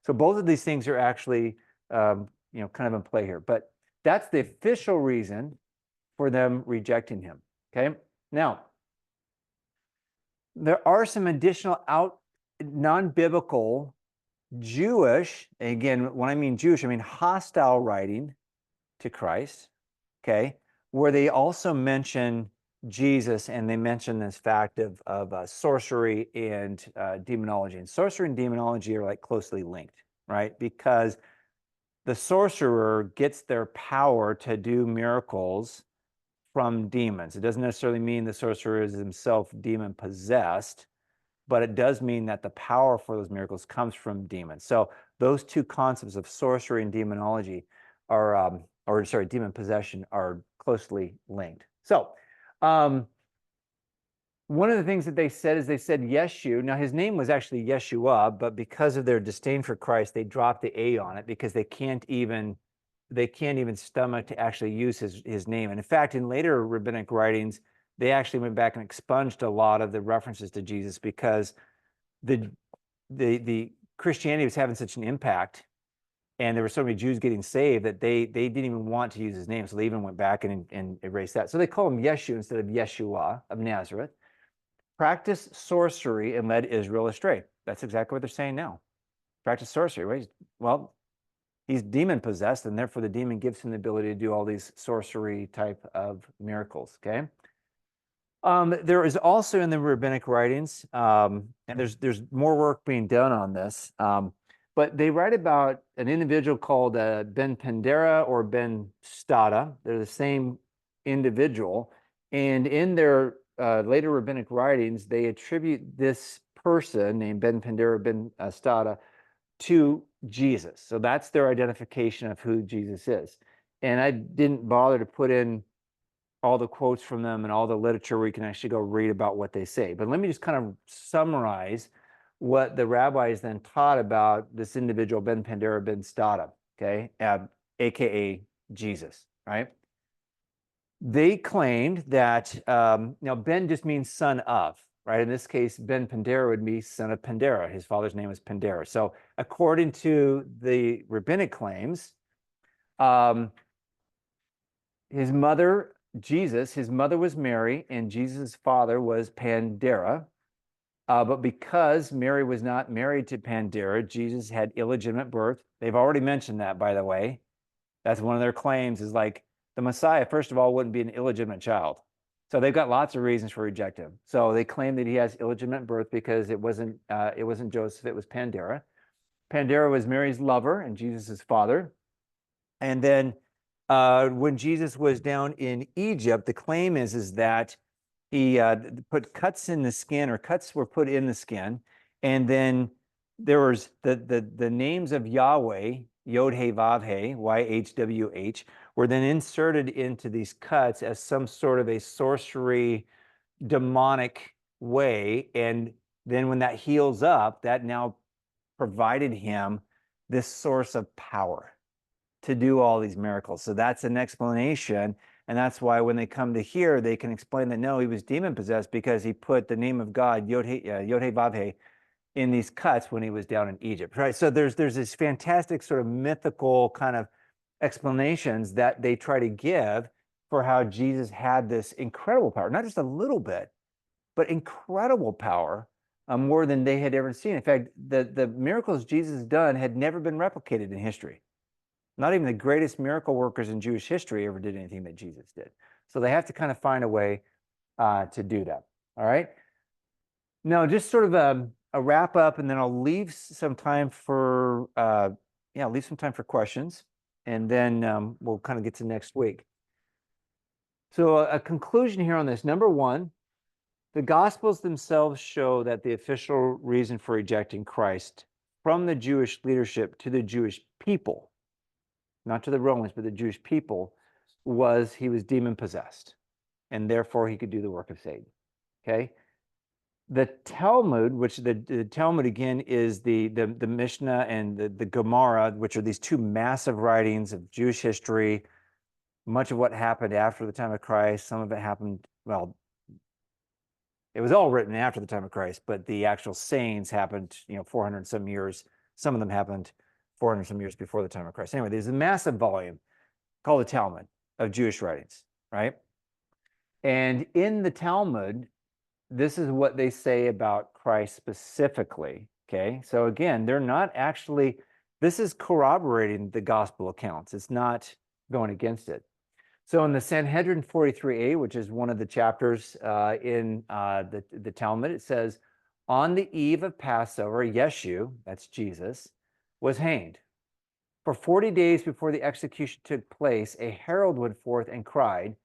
So both of these things are actually kind of in play here. But that's the official reason for them rejecting him. Okay. Now, there are some additional non-biblical Jewish, again, when I mean Jewish, I mean hostile writing to Christ, okay, where they also mention Jesus and they mention this fact of sorcery and demonology. And sorcery and demonology are like closely linked, right? Because the sorcerer gets their power to do miracles from demons. It doesn't necessarily mean the sorcerer is himself demon possessed, but it does mean that the power for those miracles comes from demons. So those two concepts of sorcery and demonology are, demon possession are closely linked. So one of the things that they said is they said Yeshu. Now his name was actually Yeshua, but because of their disdain for Christ, they dropped the A on it because they can't even stomach to actually use his name. And in fact, in later rabbinic writings, they actually went back and expunged a lot of the references to Jesus because the Christianity was having such an impact, and there were so many Jews getting saved that they didn't even want to use his name. So they even went back and erased that. So they call him Yeshu instead of Yeshua of Nazareth. Practiced sorcery and led Israel astray. That's exactly what they're saying now. Practice sorcery, right? Well, he's demon possessed, and therefore the demon gives him the ability to do all these sorcery type of miracles. Okay. There is also in the rabbinic writings, and there's more work being done on this, but they write about an individual called Ben Pandera or Ben Stada. They're the same individual, and in their later rabbinic writings, they attribute this person named Ben Pandera, Ben Stada, to Jesus. So that's their identification of who Jesus is. And I didn't bother to put in all the quotes from them and all the literature where you can actually go read about what they say. But let me just kind of summarize what the rabbis then taught about this individual, Ben Pandera Ben Stada, okay, aka Jesus, right? They claimed that, now Ben just means son of, right? In this case, Ben Pandera would be son of Pandera. His father's name was Pandera. So according to the rabbinic claims, his mother was Mary, and Jesus' father was Pandera. But because Mary was not married to Pandera, Jesus had illegitimate birth. They've already mentioned that, by the way. That's one of their claims, is like the Messiah, first of all, wouldn't be an illegitimate child. So they've got lots of reasons for rejecting him. So they claim that he has illegitimate birth because it wasn't Joseph, it was Pandera. Pandera was Mary's lover and Jesus' father. And then when Jesus was down in Egypt, the claim is that he put cuts in the skin, or cuts were put in the skin, and then there was the names of Yahweh Yod He Vav He, YHWH, were then inserted into these cuts as some sort of a sorcery, demonic way. And then when that heals up, that now provided him this source of power to do all these miracles. So that's an explanation. And that's why when they come to here, they can explain that no, he was demon possessed because he put the name of God, Yod He Vav He, in these cuts when he was down in Egypt, right? So there's this fantastic sort of mythical kind of explanations that they try to give for how Jesus had this incredible power, not just a little bit, but incredible power, more than they had ever seen. In fact, the miracles Jesus done had never been replicated in history. Not even the greatest miracle workers in Jewish history ever did anything that Jesus did. So they have to kind of find a way to do that. All right. Now, just sort of a wrap up, and then I'll leave some time for questions, and then we'll kind of get to next week. So a conclusion here on this. Number one, the Gospels themselves show that the official reason for rejecting Christ from the Jewish leadership to the Jewish people, not to the Romans, but the Jewish people, was he was demon possessed, and therefore he could do the work of Satan. Okay. The Talmud, which the Talmud again is the Mishnah and the Gemara, which are these two massive writings of Jewish history. Much of what happened after the time of Christ, some of it happened, well, it was all written after the time of Christ, but the actual sayings happened, 400 some years. Some of them happened 400 some years before the time of Christ. Anyway, there's a massive volume called the Talmud of Jewish writings, right? And in the Talmud, this is what they say about Christ specifically. Okay. So again, they're not actually, this is corroborating the gospel accounts. It's not going against it. So in the Sanhedrin 43a, which is one of the chapters in the Talmud, it says, on the eve of Passover, Yeshu, that's Jesus, was hanged. For 40 days before the execution took place, a herald went forth and cried,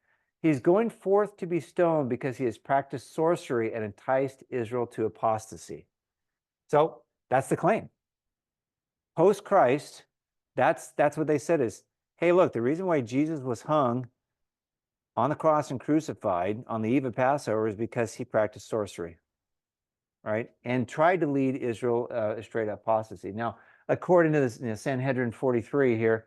he's going forth to be stoned because he has practiced sorcery and enticed Israel to apostasy. So that's the claim. Post-Christ, that's what they said is, hey, look, the reason why Jesus was hung on the cross and crucified on the eve of Passover is because he practiced sorcery, right? And tried to lead Israel straight apostasy. Now, according to this Sanhedrin 43 here,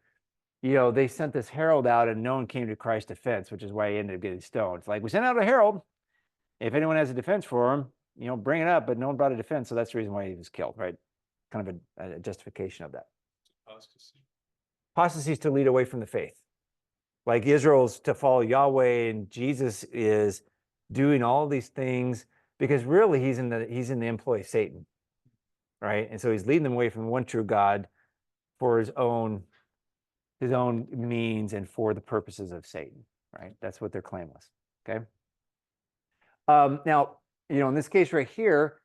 they sent this herald out and no one came to Christ's defense, which is why he ended up getting stoned. It's like, we sent out a herald. If anyone has a defense for him, bring it up, but no one brought a defense. So that's the reason why he was killed, right? Kind of a justification of that. Apostasy is to lead away from the faith. Like Israel's to follow Yahweh, and Jesus is doing all these things because really he's in the employ of Satan, right? And so he's leading them away from the one true God for his own means and for the purposes of Satan, right? That's what their claim was. Okay. Now, in this case right here,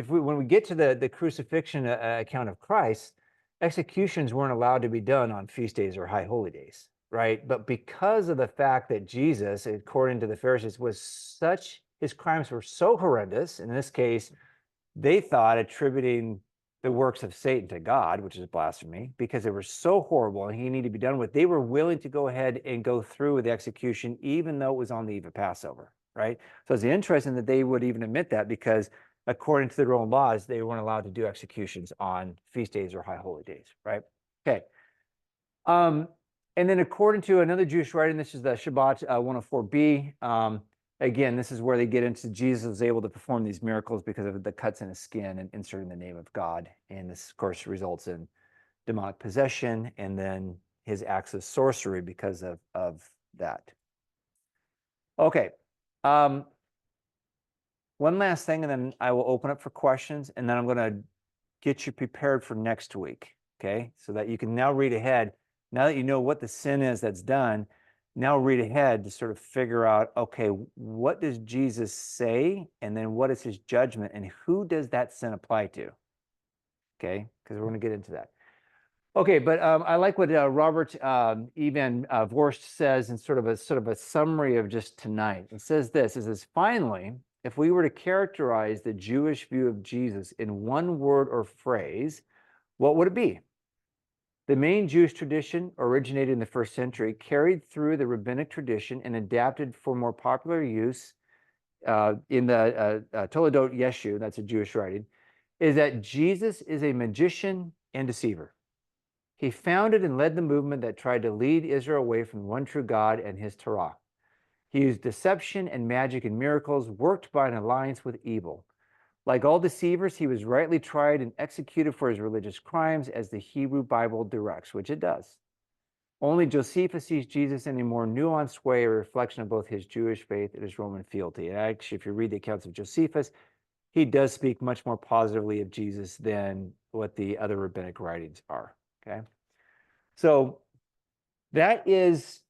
when we get to the crucifixion account of Christ, executions weren't allowed to be done on feast days or high holy days, right? But because of the fact that Jesus, according to the Pharisees, his crimes were so horrendous, in this case, they thought attributing the works of Satan to God, which is blasphemy, because they were so horrible and he needed to be done with, they were willing to go ahead and go through with the execution, even though it was on the eve of Passover, right? So it's interesting that they would even admit that, because according to their own laws, they weren't allowed to do executions on feast days or high holy days, right? Okay. And then according to another Jewish writing, this is the Shabbat 104b. Again, this is where they get into Jesus was able to perform these miracles because of the cuts in his skin and inserting the name of God. And this, of course, results in demonic possession and then his acts of sorcery because of that. Okay. One last thing, and then I will open up for questions, and then I'm going to get you prepared for next week, okay? So that you can now read ahead. Now that you know what the sin is that's done, now read ahead to sort of figure out, okay, what does Jesus say? And then what is his judgment? And who does that sin apply to? Okay, because we're going to get into that. Okay, but I like what Robert Evan Vorst says in sort of a summary of just tonight. It says this, it says, finally, if we were to characterize the Jewish view of Jesus in one word or phrase, what would it be? The main Jewish tradition originated in the first century, carried through the rabbinic tradition, and adapted for more popular use in the Toledot Yeshu, that's a Jewish writing, is that Jesus is a magician and deceiver. He founded and led the movement that tried to lead Israel away from the one true God and his Torah. He used deception and magic and miracles, worked by an alliance with evil. Like all deceivers, he was rightly tried and executed for his religious crimes as the Hebrew Bible directs, which it does. Only Josephus sees Jesus in a more nuanced way, a reflection of both his Jewish faith and his Roman fealty. And actually, if you read the accounts of Josephus, he does speak much more positively of Jesus than what the other rabbinic writings are. Okay. So that is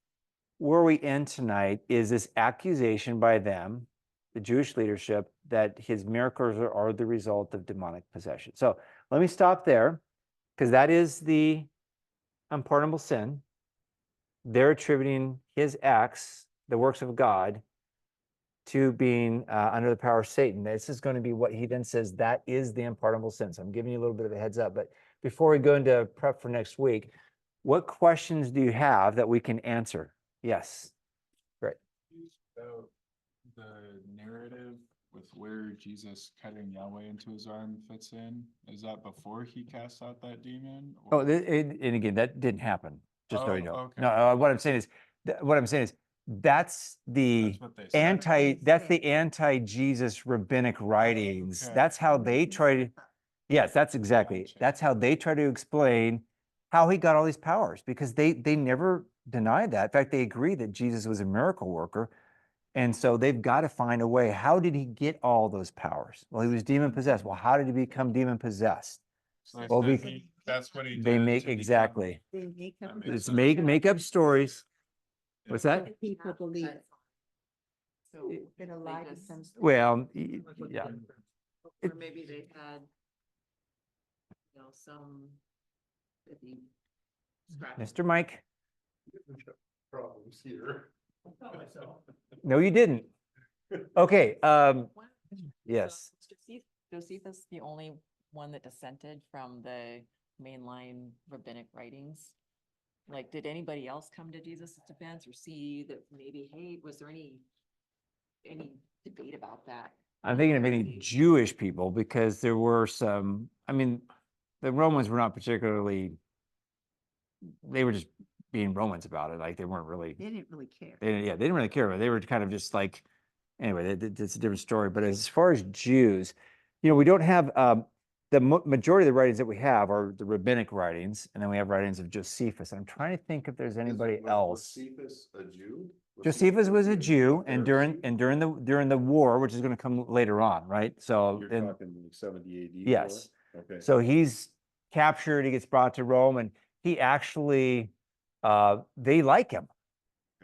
where we end tonight, is this accusation by them, the Jewish leadership, that his miracles are the result of demonic possession. So let me stop there, because that is the unpardonable sin. They're attributing his acts, the works of God, to being under the power of Satan. This is going to be what he then says that is the unpardonable sin. So I'm giving you a little bit of a heads up. But before we go into prep for next week, what questions do you have that we can answer? Yes. Great. About the narrative with where Jesus cutting Yahweh into his arm fits in, is that before he casts out that demon? Oh, or- and again, that didn't happen. Just so you know. okay. No, what I'm saying is, that's the That's what they said. that's the anti-Jesus rabbinic writings. Okay. That's how they try to, yes, that's exactly, Gotcha. that's how they try to explain how he got all these powers, because they never denied that. In fact, they agree that Jesus was a miracle worker. And so they've got to find a way. How did he get all those powers? Well, he was demon possessed. Well, how did he become demon possessed? So they Well, said we- that's what he They did make to become- exactly. They make up. That makes It's sense. make up stories. What's that? People believe. So In a lie they just- becomes. Well, yeah. Or maybe they had, some. that he scratched. Mr. Mike, Problems here. Not myself. no, you didn't. Okay, yes. Josephus the only one that dissented from the mainline rabbinic writings? Like, did anybody else come to Jesus' defense or see that maybe, hey, was there any debate about that? I'm thinking of any Jewish people, because there were some, I mean, the Romans were not particularly, they were just being Romans about it. Like, they weren't really, They didn't really care. they didn't really care about it. They were kind of just like, anyway, that's a different story. But as far as Jews, we don't have, the majority of the writings that we have are the rabbinic writings, and then we have writings of Josephus. And I'm trying to think if there's anybody else. Josephus a Jew? Josephus was a Jew, and during the war, which is going to come later on, right? So You're then, talking like 70 AD? yes. Okay. So he's captured, he gets brought to Rome, and he actually, they like him.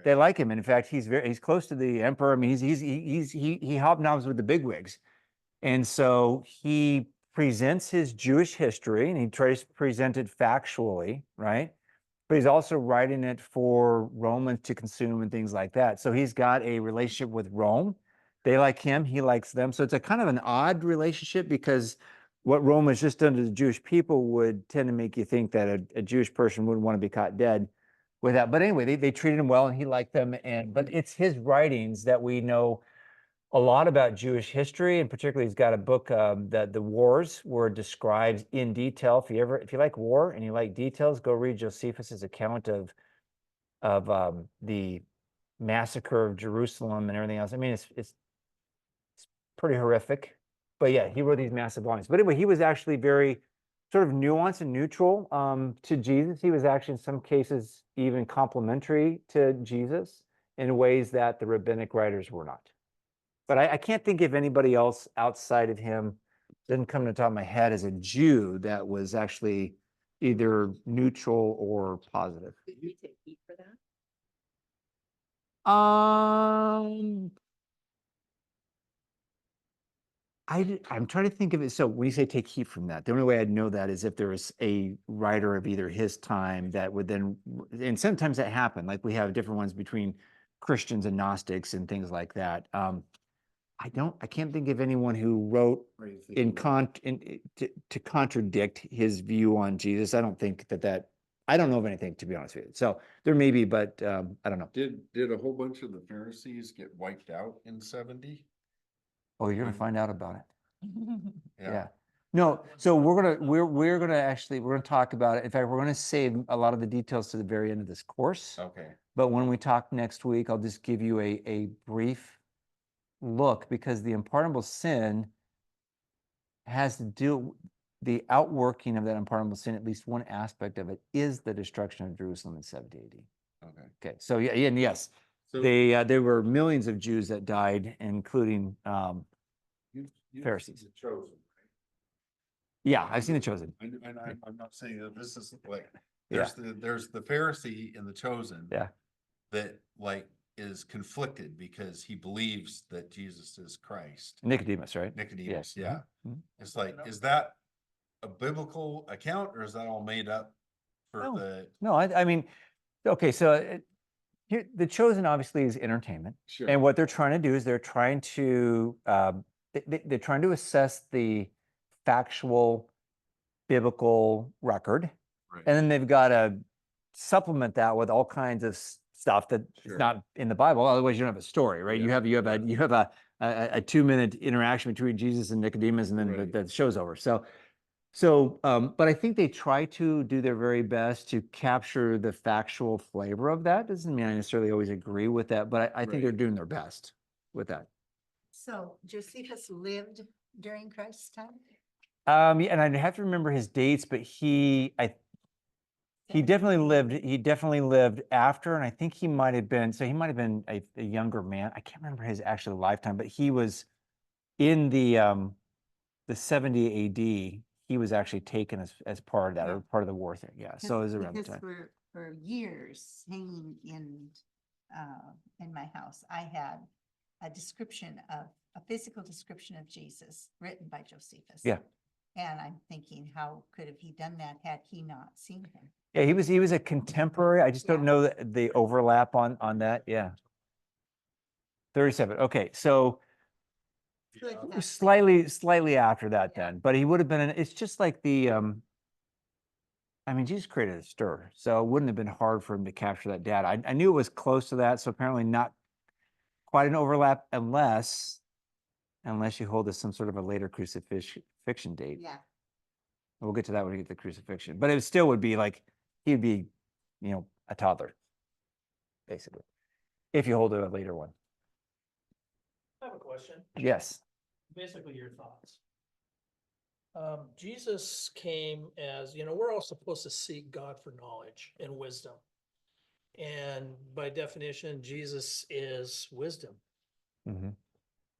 They like him. And in fact, he's close to the emperor. I mean, he hobnobs with the bigwigs. And so he presents his Jewish history, and he tries to present it factually, right? But he's also writing it for Romans to consume and things like that. So he's got a relationship with Rome. They like him, he likes them. So it's a kind of an odd relationship, because what Rome has just done to the Jewish people would tend to make you think that a Jewish person wouldn't want to be caught dead with that. But anyway, they treated him well, and he liked them. But it's his writings that we know a lot about Jewish history, and particularly he's got a book that the wars, where it describes in detail. If you like war and you like details, go read Josephus's account of the massacre of Jerusalem and everything else. I mean, it's pretty horrific. But yeah, he wrote these massive volumes. But anyway, he was actually very sort of nuanced and neutral to Jesus. He was actually in some cases even complimentary to Jesus in ways that the rabbinic writers were not. But I can't think of anybody else outside of him, doesn't come to the top of my head, as a Jew that was actually either neutral or positive. Did he take heat for that? I'm trying to think of it. So when you say take heat from that, the only way I'd know that is if there was a writer of either his time that would then, and sometimes that happened, like we have different ones between Christians and Gnostics and things like that. I can't think of anyone who wrote to contradict his view on Jesus. I don't think that I don't know of anything, to be honest with you. So there may be, but I don't know. Did a whole bunch of the Pharisees get wiped out in 70? Oh, you're gonna When- find out about it. Yeah. Yeah. No, so we're gonna talk about it. In fact, we're gonna save a lot of the details to the very end of this course. Okay. But when we talk next week, I'll just give you a brief look, because the unpardonable sin has to do the outworking of that unpardonable sin. At least one aspect of it is the destruction of Jerusalem in 70 AD. Okay. Okay, so yeah, and yes, So there were millions of Jews that died, including you've Pharisees. seen The Chosen, yeah, I've seen The Chosen. right? And I'm not saying that this is like, Yeah. there's the Pharisee in The Chosen. Yeah. That like is conflicted because he believes that Jesus is Christ. Nicodemus, right? Nicodemus, Yes. yeah. Mhm. It's like, is that a biblical account or is that all made up for No. the? No, I mean, okay, so here, The Chosen obviously is entertainment. Sure. And what they're trying to do is they're trying to they're trying to assess the factual biblical record, Right. and then they've got to supplement that with all kinds of stuff that is Sure. not in the Bible. Otherwise, you don't have a story, right? You Yeah, have a 2-minute interaction between Jesus and Nicodemus, and then Right. the show's over. So, but I think they try to do their very best to capture the factual flavor of that. Doesn't mean I necessarily always agree with that, but I think Right. they're doing their best with that. So Josephus lived during Christ's time? Yeah, and I'd have to remember his dates, but he definitely lived after, and I think he might have been a younger man. I can't remember his actual lifetime, but he was in the 70 AD. He was actually taken as part of that, or Yeah. part of the war thing. Yeah, so it was around the Because time. for years hanging in my house, I had a physical description of Jesus written by Josephus. Yeah. And I'm thinking, how could have he done that had he not seen him? Yeah, he was a contemporary. I just don't Yeah. know the overlap on that. Yeah. 37. Okay, so Could have. slightly after that Yeah. then, but he would have been, it's just like I mean, Jesus created a stir, so it wouldn't have been hard for him to capture that data. I knew it was close to that, so apparently not quite an overlap unless you hold to some sort of a later crucifixion date. Yeah, We'll get to that when we get to the crucifixion, but it still would be like, he'd be, a toddler, basically, if you hold to a later one. I have a question, Yes. basically your thoughts. Jesus came as, we're all supposed to seek God for knowledge and wisdom. And by definition, Jesus is wisdom. Mhm.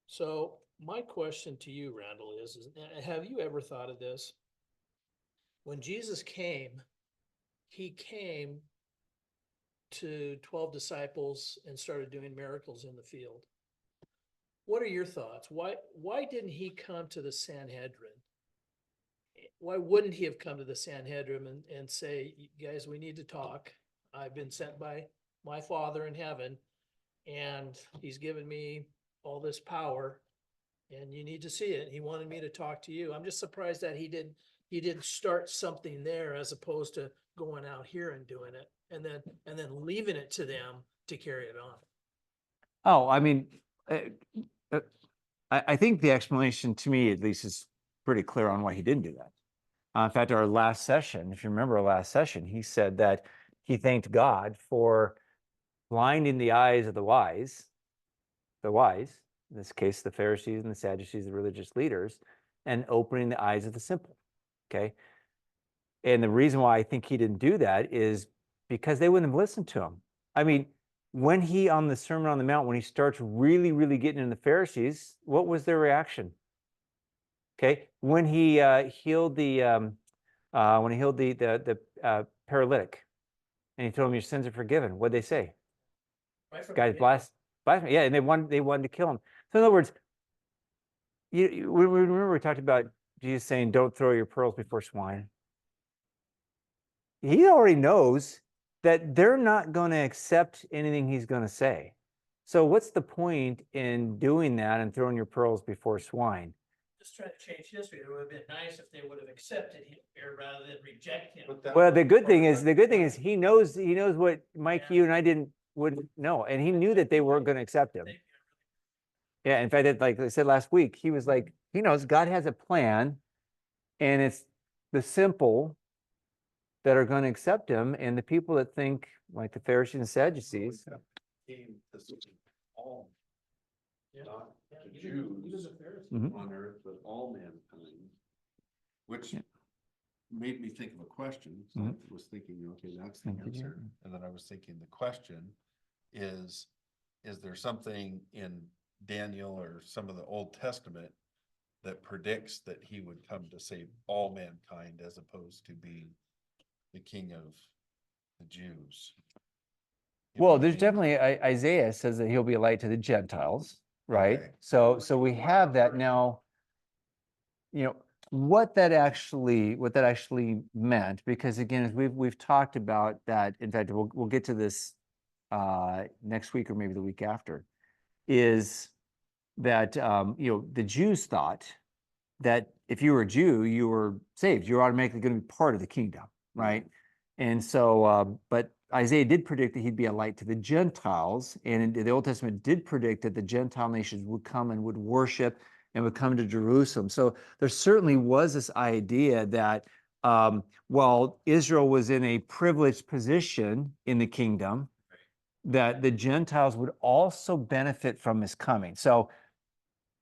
So my question to you, Randall, is have you ever thought of this? When Jesus came, he came to 12 disciples and started doing miracles in the field. What are your thoughts? Why didn't he come to the Sanhedrin? Why wouldn't he have come to the Sanhedrin and say, guys, we need to talk. I've been sent by my Father in heaven, and he's given me all this power, and you need to see it. He wanted me to talk to you. I'm just surprised that he didn't start something there as opposed to going out here and doing it and then leaving it to them to carry it on. Oh, I mean, I think the explanation, to me at least, is pretty clear on why he didn't do that. In fact, our last session, if you remember our last session, he said that he thanked God for blinding the eyes of the wise, in this case, the Pharisees and the Sadducees, the religious leaders, and opening the eyes of the simple. Okay. And the reason why I think he didn't do that is because they wouldn't have listened to him. I mean, when he, on the Sermon on the Mount, when he starts really, really getting in the Pharisees, what was their reaction? Okay, when he healed the paralytic, and he told him your sins are forgiven, what'd they say? Right from the Guys, get-go. blasphemy. Yeah, and they wanted to kill him. So in other words, we remember we talked about Jesus saying, "Don't throw your pearls before swine." He already knows that they're not going to accept anything he's going to say. So what's the point in doing that and throwing your pearls before swine? just trying to change history. It would have been nice if they would have accepted him here rather than reject him. But that Well, was the good thing part is, of the good thing is he knows what Mike, Yeah. you and I wouldn't know. And he knew that they weren't going to accept him. Yeah. In fact, like I said last week, he was like, he knows God has a plan and it's the simple that are going to accept him. And the people that think like the Pharisees and Sadducees, came to see all, Yeah. not Yeah, the even Jews the Pharisees. Mhm. on earth, but all mankind. Which Yeah. made me think of a question. So Mhm. I was thinking, okay, that's the Did you? answer. And then I was thinking the question is there something in Daniel or some of the Old Testament that predicts that he would come to save all mankind as opposed to being the king of the Jews? You know well, what I there's mean? definitely Isaiah says that he'll be a light to the Gentiles, right? Okay. So we have that now. You know what that actually meant, because again, as we've talked about that. In fact, we'll get to this next week or maybe the week after. Is that the Jews thought that if you were a Jew, you were saved. You're automatically going to be part of the kingdom, right? And so, but Isaiah did predict that he'd be a light to the Gentiles, and the Old Testament did predict that the Gentile nations would come and would worship and would come to Jerusalem. So there certainly was this idea that while Israel was in a privileged position in the kingdom, that the Gentiles would also benefit from his coming. So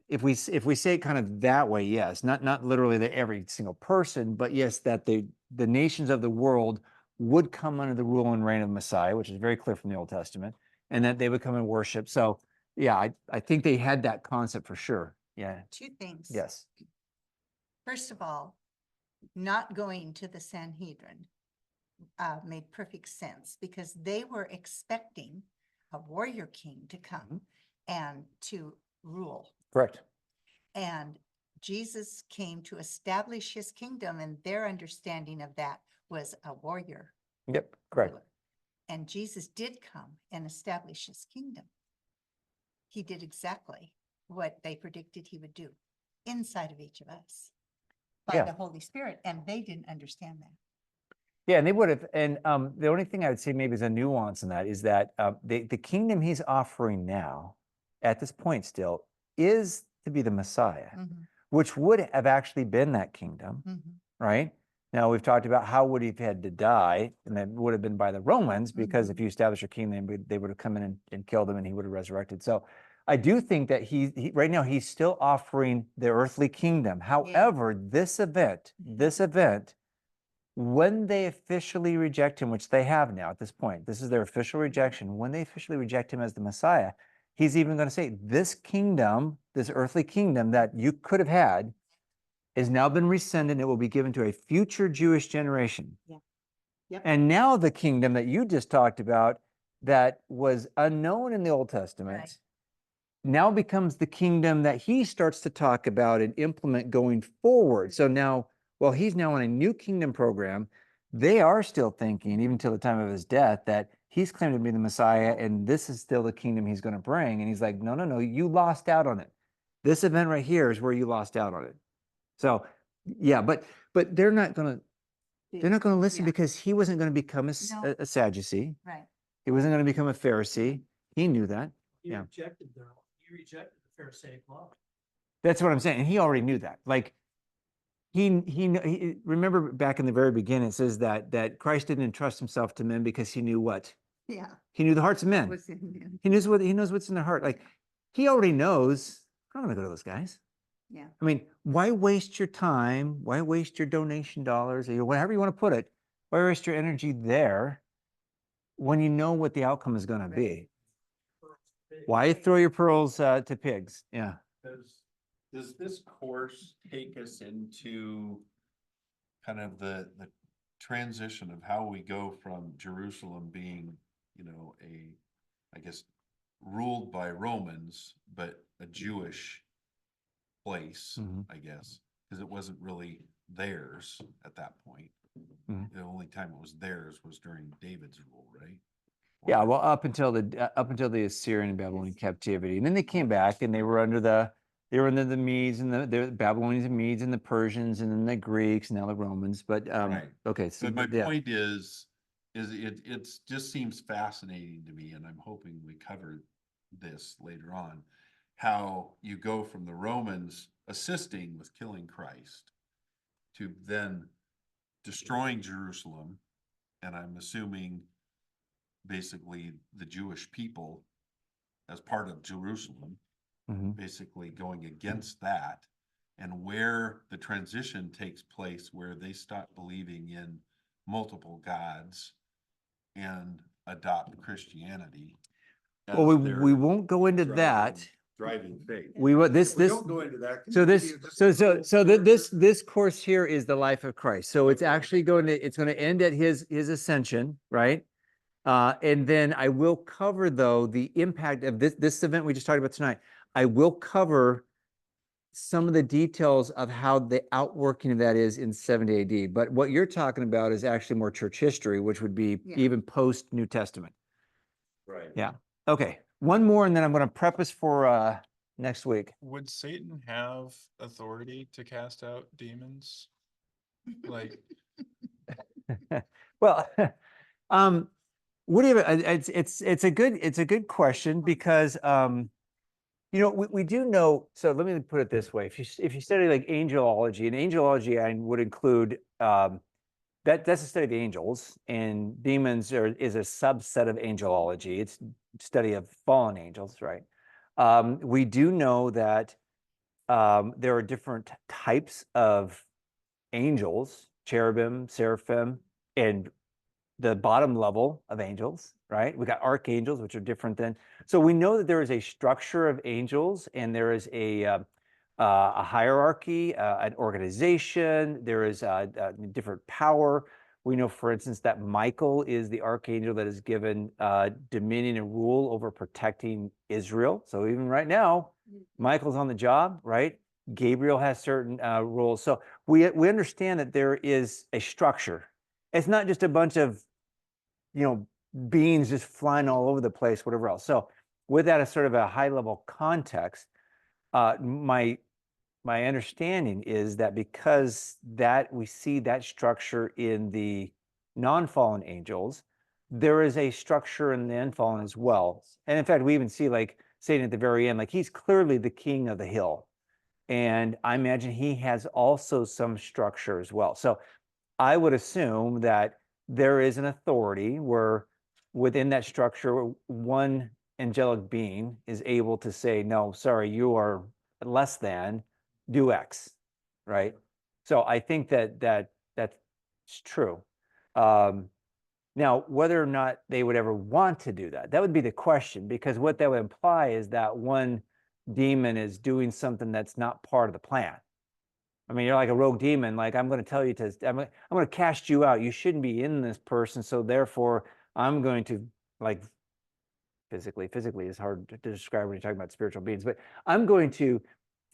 if we say it kind of that way, yes, not literally that every single person, but yes, that the nations of the world would come under the rule and reign of Messiah, which is very clear from the Old Testament, and that they would come and worship. So yeah, I think they had that concept for sure. Yeah. Two things. Yes. First of all, not going to the Sanhedrin made perfect sense because they were expecting a warrior king to come and to rule. Correct. And Jesus came to establish his kingdom, and their understanding of that was a warrior. Yep. Correct. ruler. And Jesus did come and establish his kingdom. He did exactly what they predicted he would do inside of each of us by Yeah. the Holy Spirit, and they didn't understand that. Yeah, and they would have. And the only thing I would say maybe is a nuance in that is that the kingdom he's offering now, at this point still, is to be the Messiah, which would have actually been that kingdom, right? Now we've talked about how would he have had to die, and that would have been by the Romans, because if you establish a kingdom, they would have come in and killed him, and he would have resurrected. So I do think that he right now he's still offering the earthly kingdom. However, this event, when they officially reject him, which they have now at this point, this is their official rejection. When they officially reject him as the Messiah, he's even going to say, this kingdom, this earthly kingdom that you could have had, has now been rescinded, and it will be given to a future Jewish generation. Yeah. Yep. And now the kingdom that you just talked about, that was unknown in the Old Testament, Right. now becomes the kingdom that he starts to talk about and implement going forward. So now, well, he's now on a new kingdom program. They are still thinking, even till the time of his death, that he's claimed to be the Messiah, and this is still the kingdom he's going to bring. And he's like, no, you lost out on it. This event right here is where you lost out on it. So yeah, but they're not going to listen, Yeah. because he wasn't going to become No. a Sadducee. Right. He wasn't going to become a Pharisee. He knew that. He Yeah. rejected the Pharisaic law. That's what I'm saying. And he already knew that. Like he remember back in the very beginning, it says that Christ didn't entrust himself to men because he knew what? Yeah. He knew the hearts of men. Was in him. He knows what's in their heart. Like he already knows, I'm not gonna go to those guys. Yeah. I mean, why waste your time? Why waste your donation dollars, or whatever you want to put it? Why waste your energy there when you know what the outcome is going to be? Why throw your pearls to pigs? Yeah. Does this course take us into kind of the transition of how we go from Jerusalem being, I guess, ruled by Romans, but a Jewish place, Mhm. I guess, because it wasn't really theirs at that point. Mhm. The only time it was theirs was during David's rule, right? Yeah, Or- well, up until the Assyrian and Babylonian captivity, and then they came back and they were under the They were under the Medes and the Babylonians and Medes and the Persians and then the Greeks, now the Romans, but, Right. okay, so, But my yeah. point is it's just seems fascinating to me, and I'm hoping we cover this later on, how you go from the Romans assisting with killing Christ to then destroying Jerusalem, and I'm assuming basically the Jewish people as part of Jerusalem, Mhm. basically going against that, and where the transition takes place, where they stop believing in multiple gods and adopt Christianity. Well, as we their won't go into that. driving faith. We will, this, We this, don't go into that. 'cause so it this, could be just so, a so, little so that short- this course here is the life of Christ. So it's Okay. actually it's going to end at his ascension, right? And then I will cover though, the impact of this event we just talked about tonight. I will cover some of the details of how the outworking of that is in 70 AD. But what you're talking about is actually more church history, which would be Yeah. even post New Testament. Right. Yeah. Okay. One more, and then I'm going to prep us for next week. Would Satan have authority to cast out demons? Like, Well, what do you? It's a good question because we do know. So let me put it this way: if you study like angelology, and angelology I would include that's a study of the angels, and demons is a subset of angelology. It's study of fallen angels, right? We do know that there are different types of angels, cherubim, seraphim, and the bottom level of angels, right? We got archangels, which are different than. So we know that there is a structure of angels, and there is a hierarchy, an organization. There is a different power. We know, for instance, that Michael is the archangel that is given dominion and rule over protecting Israel. So even right now, Michael's on the job, right? Gabriel has certain rules. So we understand that there is a structure. It's not just a bunch of beings just flying all over the place, whatever else. So with that as sort of a high level context, my understanding is that because that we see that structure in the non-fallen angels, there is a structure in the unfallen as well. And in fact, we even see like Satan at the very end, like he's clearly the king of the hill. And I imagine he has also some structure as well. So I would assume that there is an authority where within that structure, one angelic being is able to say, no, sorry, you are less than, do X, right? So I think that's true. Now, whether or not they would ever want to do that would be the question, because what that would imply is that one demon is doing something that's not part of the plan. I mean, you're like a rogue demon. Like, I'm going to tell you I'm going to cast you out. You shouldn't be in this person. So therefore, I'm going to, like, physically is hard to describe when you're talking about spiritual beings, but I'm going to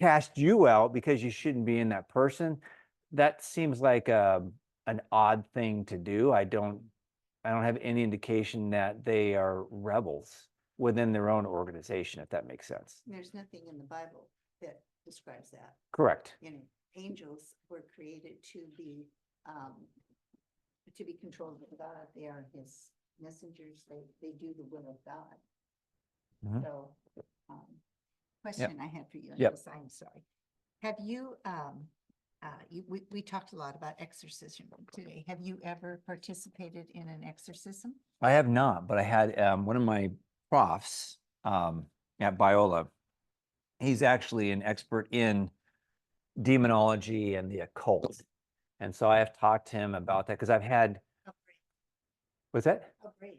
cast you out because you shouldn't be in that person. That seems like an odd thing to do. I don't have any indication that they are rebels within their own organization, if that makes sense. There's nothing in the Bible that describes that. Correct. Angels were created to be controlled by God. They are his messengers. They do the will of God. Mhm. So, question I had for you, Yep. Anissa, I'm sorry. Have you, we talked a lot about exorcism today. Have you ever participated in an exorcism? I have not, but I had one of my profs at Biola. He's actually an expert in demonology and the occult. And so I have talked to him about that because I've had, Oh, great. what's that? Oh, great.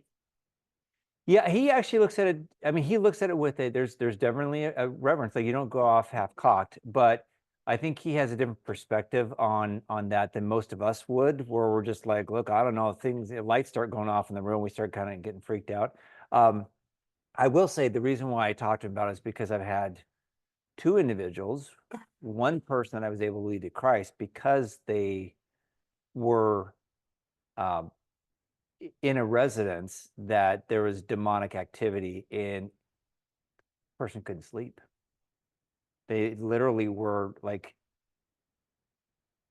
Yeah, he actually looks at it. I mean, he looks at it with there's definitely a reverence. Like you don't go off half cocked, but I think he has a different perspective on that than most of us would, where we're just like, look, I don't know, lights start going off in the room, we start kind of getting freaked out. I will say the reason why I talked to him about it is because I've had two individuals, one person that I was able to lead to Christ because they were in a residence that there was demonic activity and person couldn't sleep. They literally were like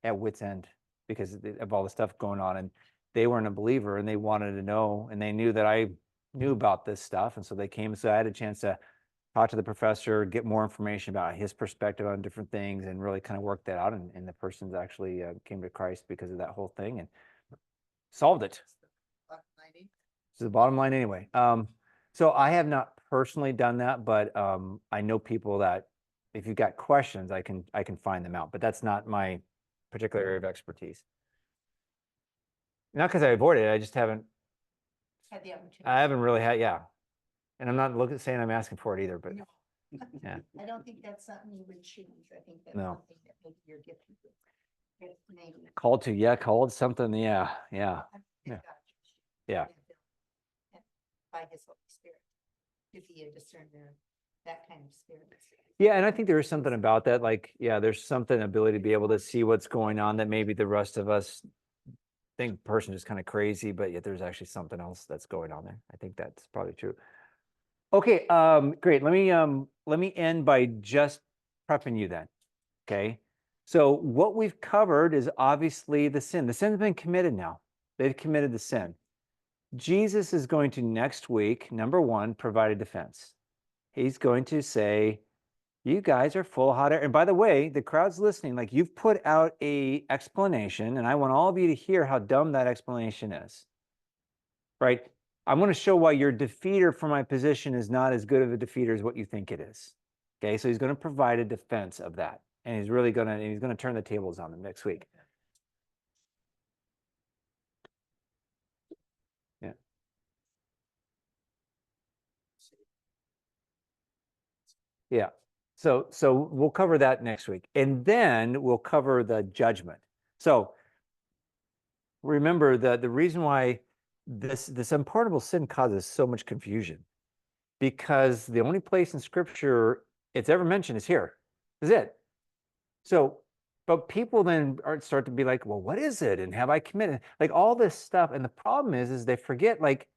at wit's end because of all the stuff going on, and they weren't a believer, and they wanted to know, and they knew that I knew about this stuff, and so they came. So I had a chance to talk to the professor, get more information about his perspective on different things, and really kind of work that out. And the person's actually came to Christ because of that whole thing and solved it. So the bottom line anyway. So I have not personally done that, but I know people that if you've got questions, I can find them out, but that's not my particular area of expertise. Not because I avoid it, I just haven't, Had the opportunity. I haven't really had, yeah. And I'm not saying I'm asking for it either, but No. yeah. I don't think that's something you would choose. I think that's No. something that maybe you're gifted with. It's maybe. Called to, yeah, called something, yeah. that Yeah. God chose Yeah. and built and by his Holy Spirit to be a discerner of that kind of spirit. Yeah, and I think there is something about that, like, yeah, there's something ability to be able to see what's going on that maybe the rest of us think person is kind of crazy, but yet there's actually something else that's going on there. I think that's probably true. Okay, great. Let me end by just prepping you then. Okay. So what we've covered is obviously the sin. The sin's been committed now. They've committed the sin. Jesus is going to next week, number one, provide a defense. He's going to say, you guys are full of hot air. And by the way, the crowd's listening, like you've put out a explanation, and I want all of you to hear how dumb that explanation is. Right? I'm going to show why your defeater for my position is not as good of a defeater as what you think it is. Okay, so he's going to provide a defense of that. And he's really going to turn the tables on them next week. Yeah. Yeah. So we'll cover that next week. And then we'll cover the judgment. So remember the reason why this unpardonable sin causes so much confusion, because the only place in scripture it's ever mentioned is here. Is it? So, but people then start to be like, well, what is it? And have I committed? Like all this stuff. And the problem is they forget, like,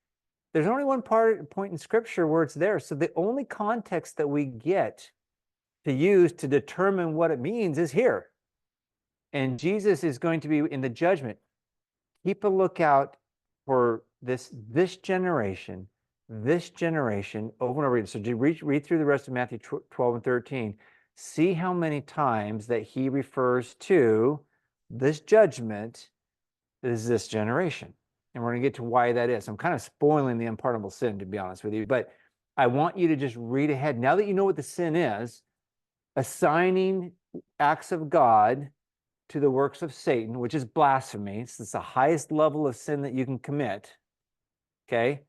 there's only one point in scripture where it's there. So the only context that we get to use to determine what it means is here. And Jesus is going to be in the judgment. Keep a lookout for this generation over and over again. So read through the rest of Matthew 12 and 13. See how many times that he refers to this judgment is this generation. And we're going to get to why that is. I'm kind of spoiling the unpardonable sin, to be honest with you. But I want you to just read ahead. Now that you know what the sin is, assigning acts of God to the works of Satan, which is blasphemy. It's the highest level of sin that you can commit. Okay?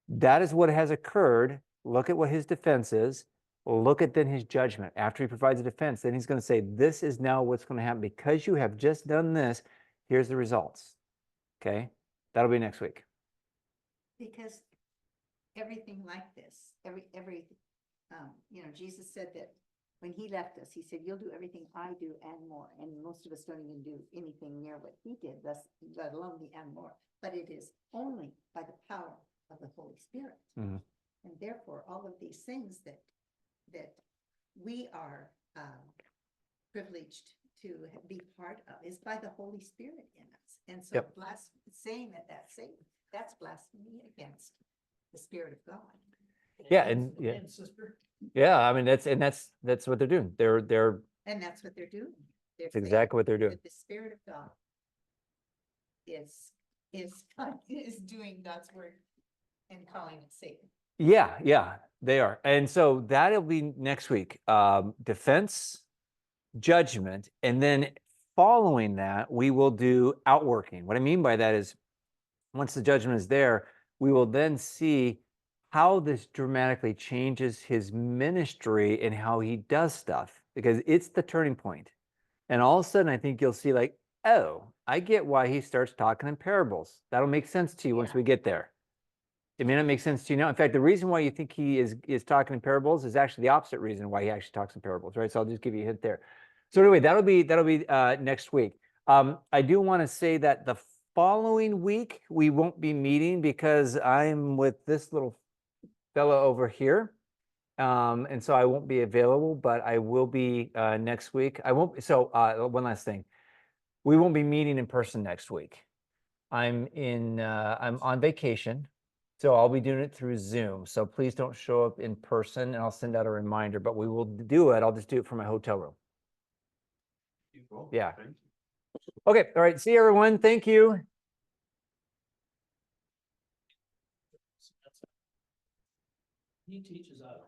That is what has occurred. Look at what his defense is. Look at then his judgment. After he provides a defense, then he's going to say, this is now what's going to happen. Because you have just done this, here's the results. Okay? That'll be next week. Because everything like this, Jesus said that when he left us, he said, you'll do everything I do and more. And most of us don't even do anything near what he did, let alone the and more. But it is only by the power of the Holy Spirit. Mhm. And therefore, all of these things that we are privileged to be part of is by the Holy Spirit in us. And so Yep. saying that's Satan, that's blasphemy against the Spirit of God. Yeah, and Sister. yeah, I mean that's what they're doing. They're And that's what they're doing. They're That's exactly what they're saying doing. that the Spirit of God is doing God's work and calling it Satan. Yeah, they are. And so that'll be next week. Defense, judgment, and then following that, we will do outworking. What I mean by that is once the judgment is there, we will then see how this dramatically changes his ministry and how he does stuff, because it's the turning point. And all of a sudden, I think you'll see like, oh, I get why he starts talking in parables. That'll make sense to you once Yeah. we get there. It may not make sense to you now. In fact, the reason why you think he is talking in parables is actually the opposite reason why he actually talks in parables, right? So I'll just give you a hint there. So anyway, that'll be next week. I do want to say that the following week we won't be meeting because I'm with this little fellow over here, And so I won't be available, but I will be next week. I won't. So one last thing, we won't be meeting in person next week. I'm on vacation, so I'll be doing it through Zoom. So please don't show up in person, and I'll send out a reminder. But we will do it. I'll just do it from my hotel room. Yeah. Okay. All right. See you, everyone. Thank you. He teaches us.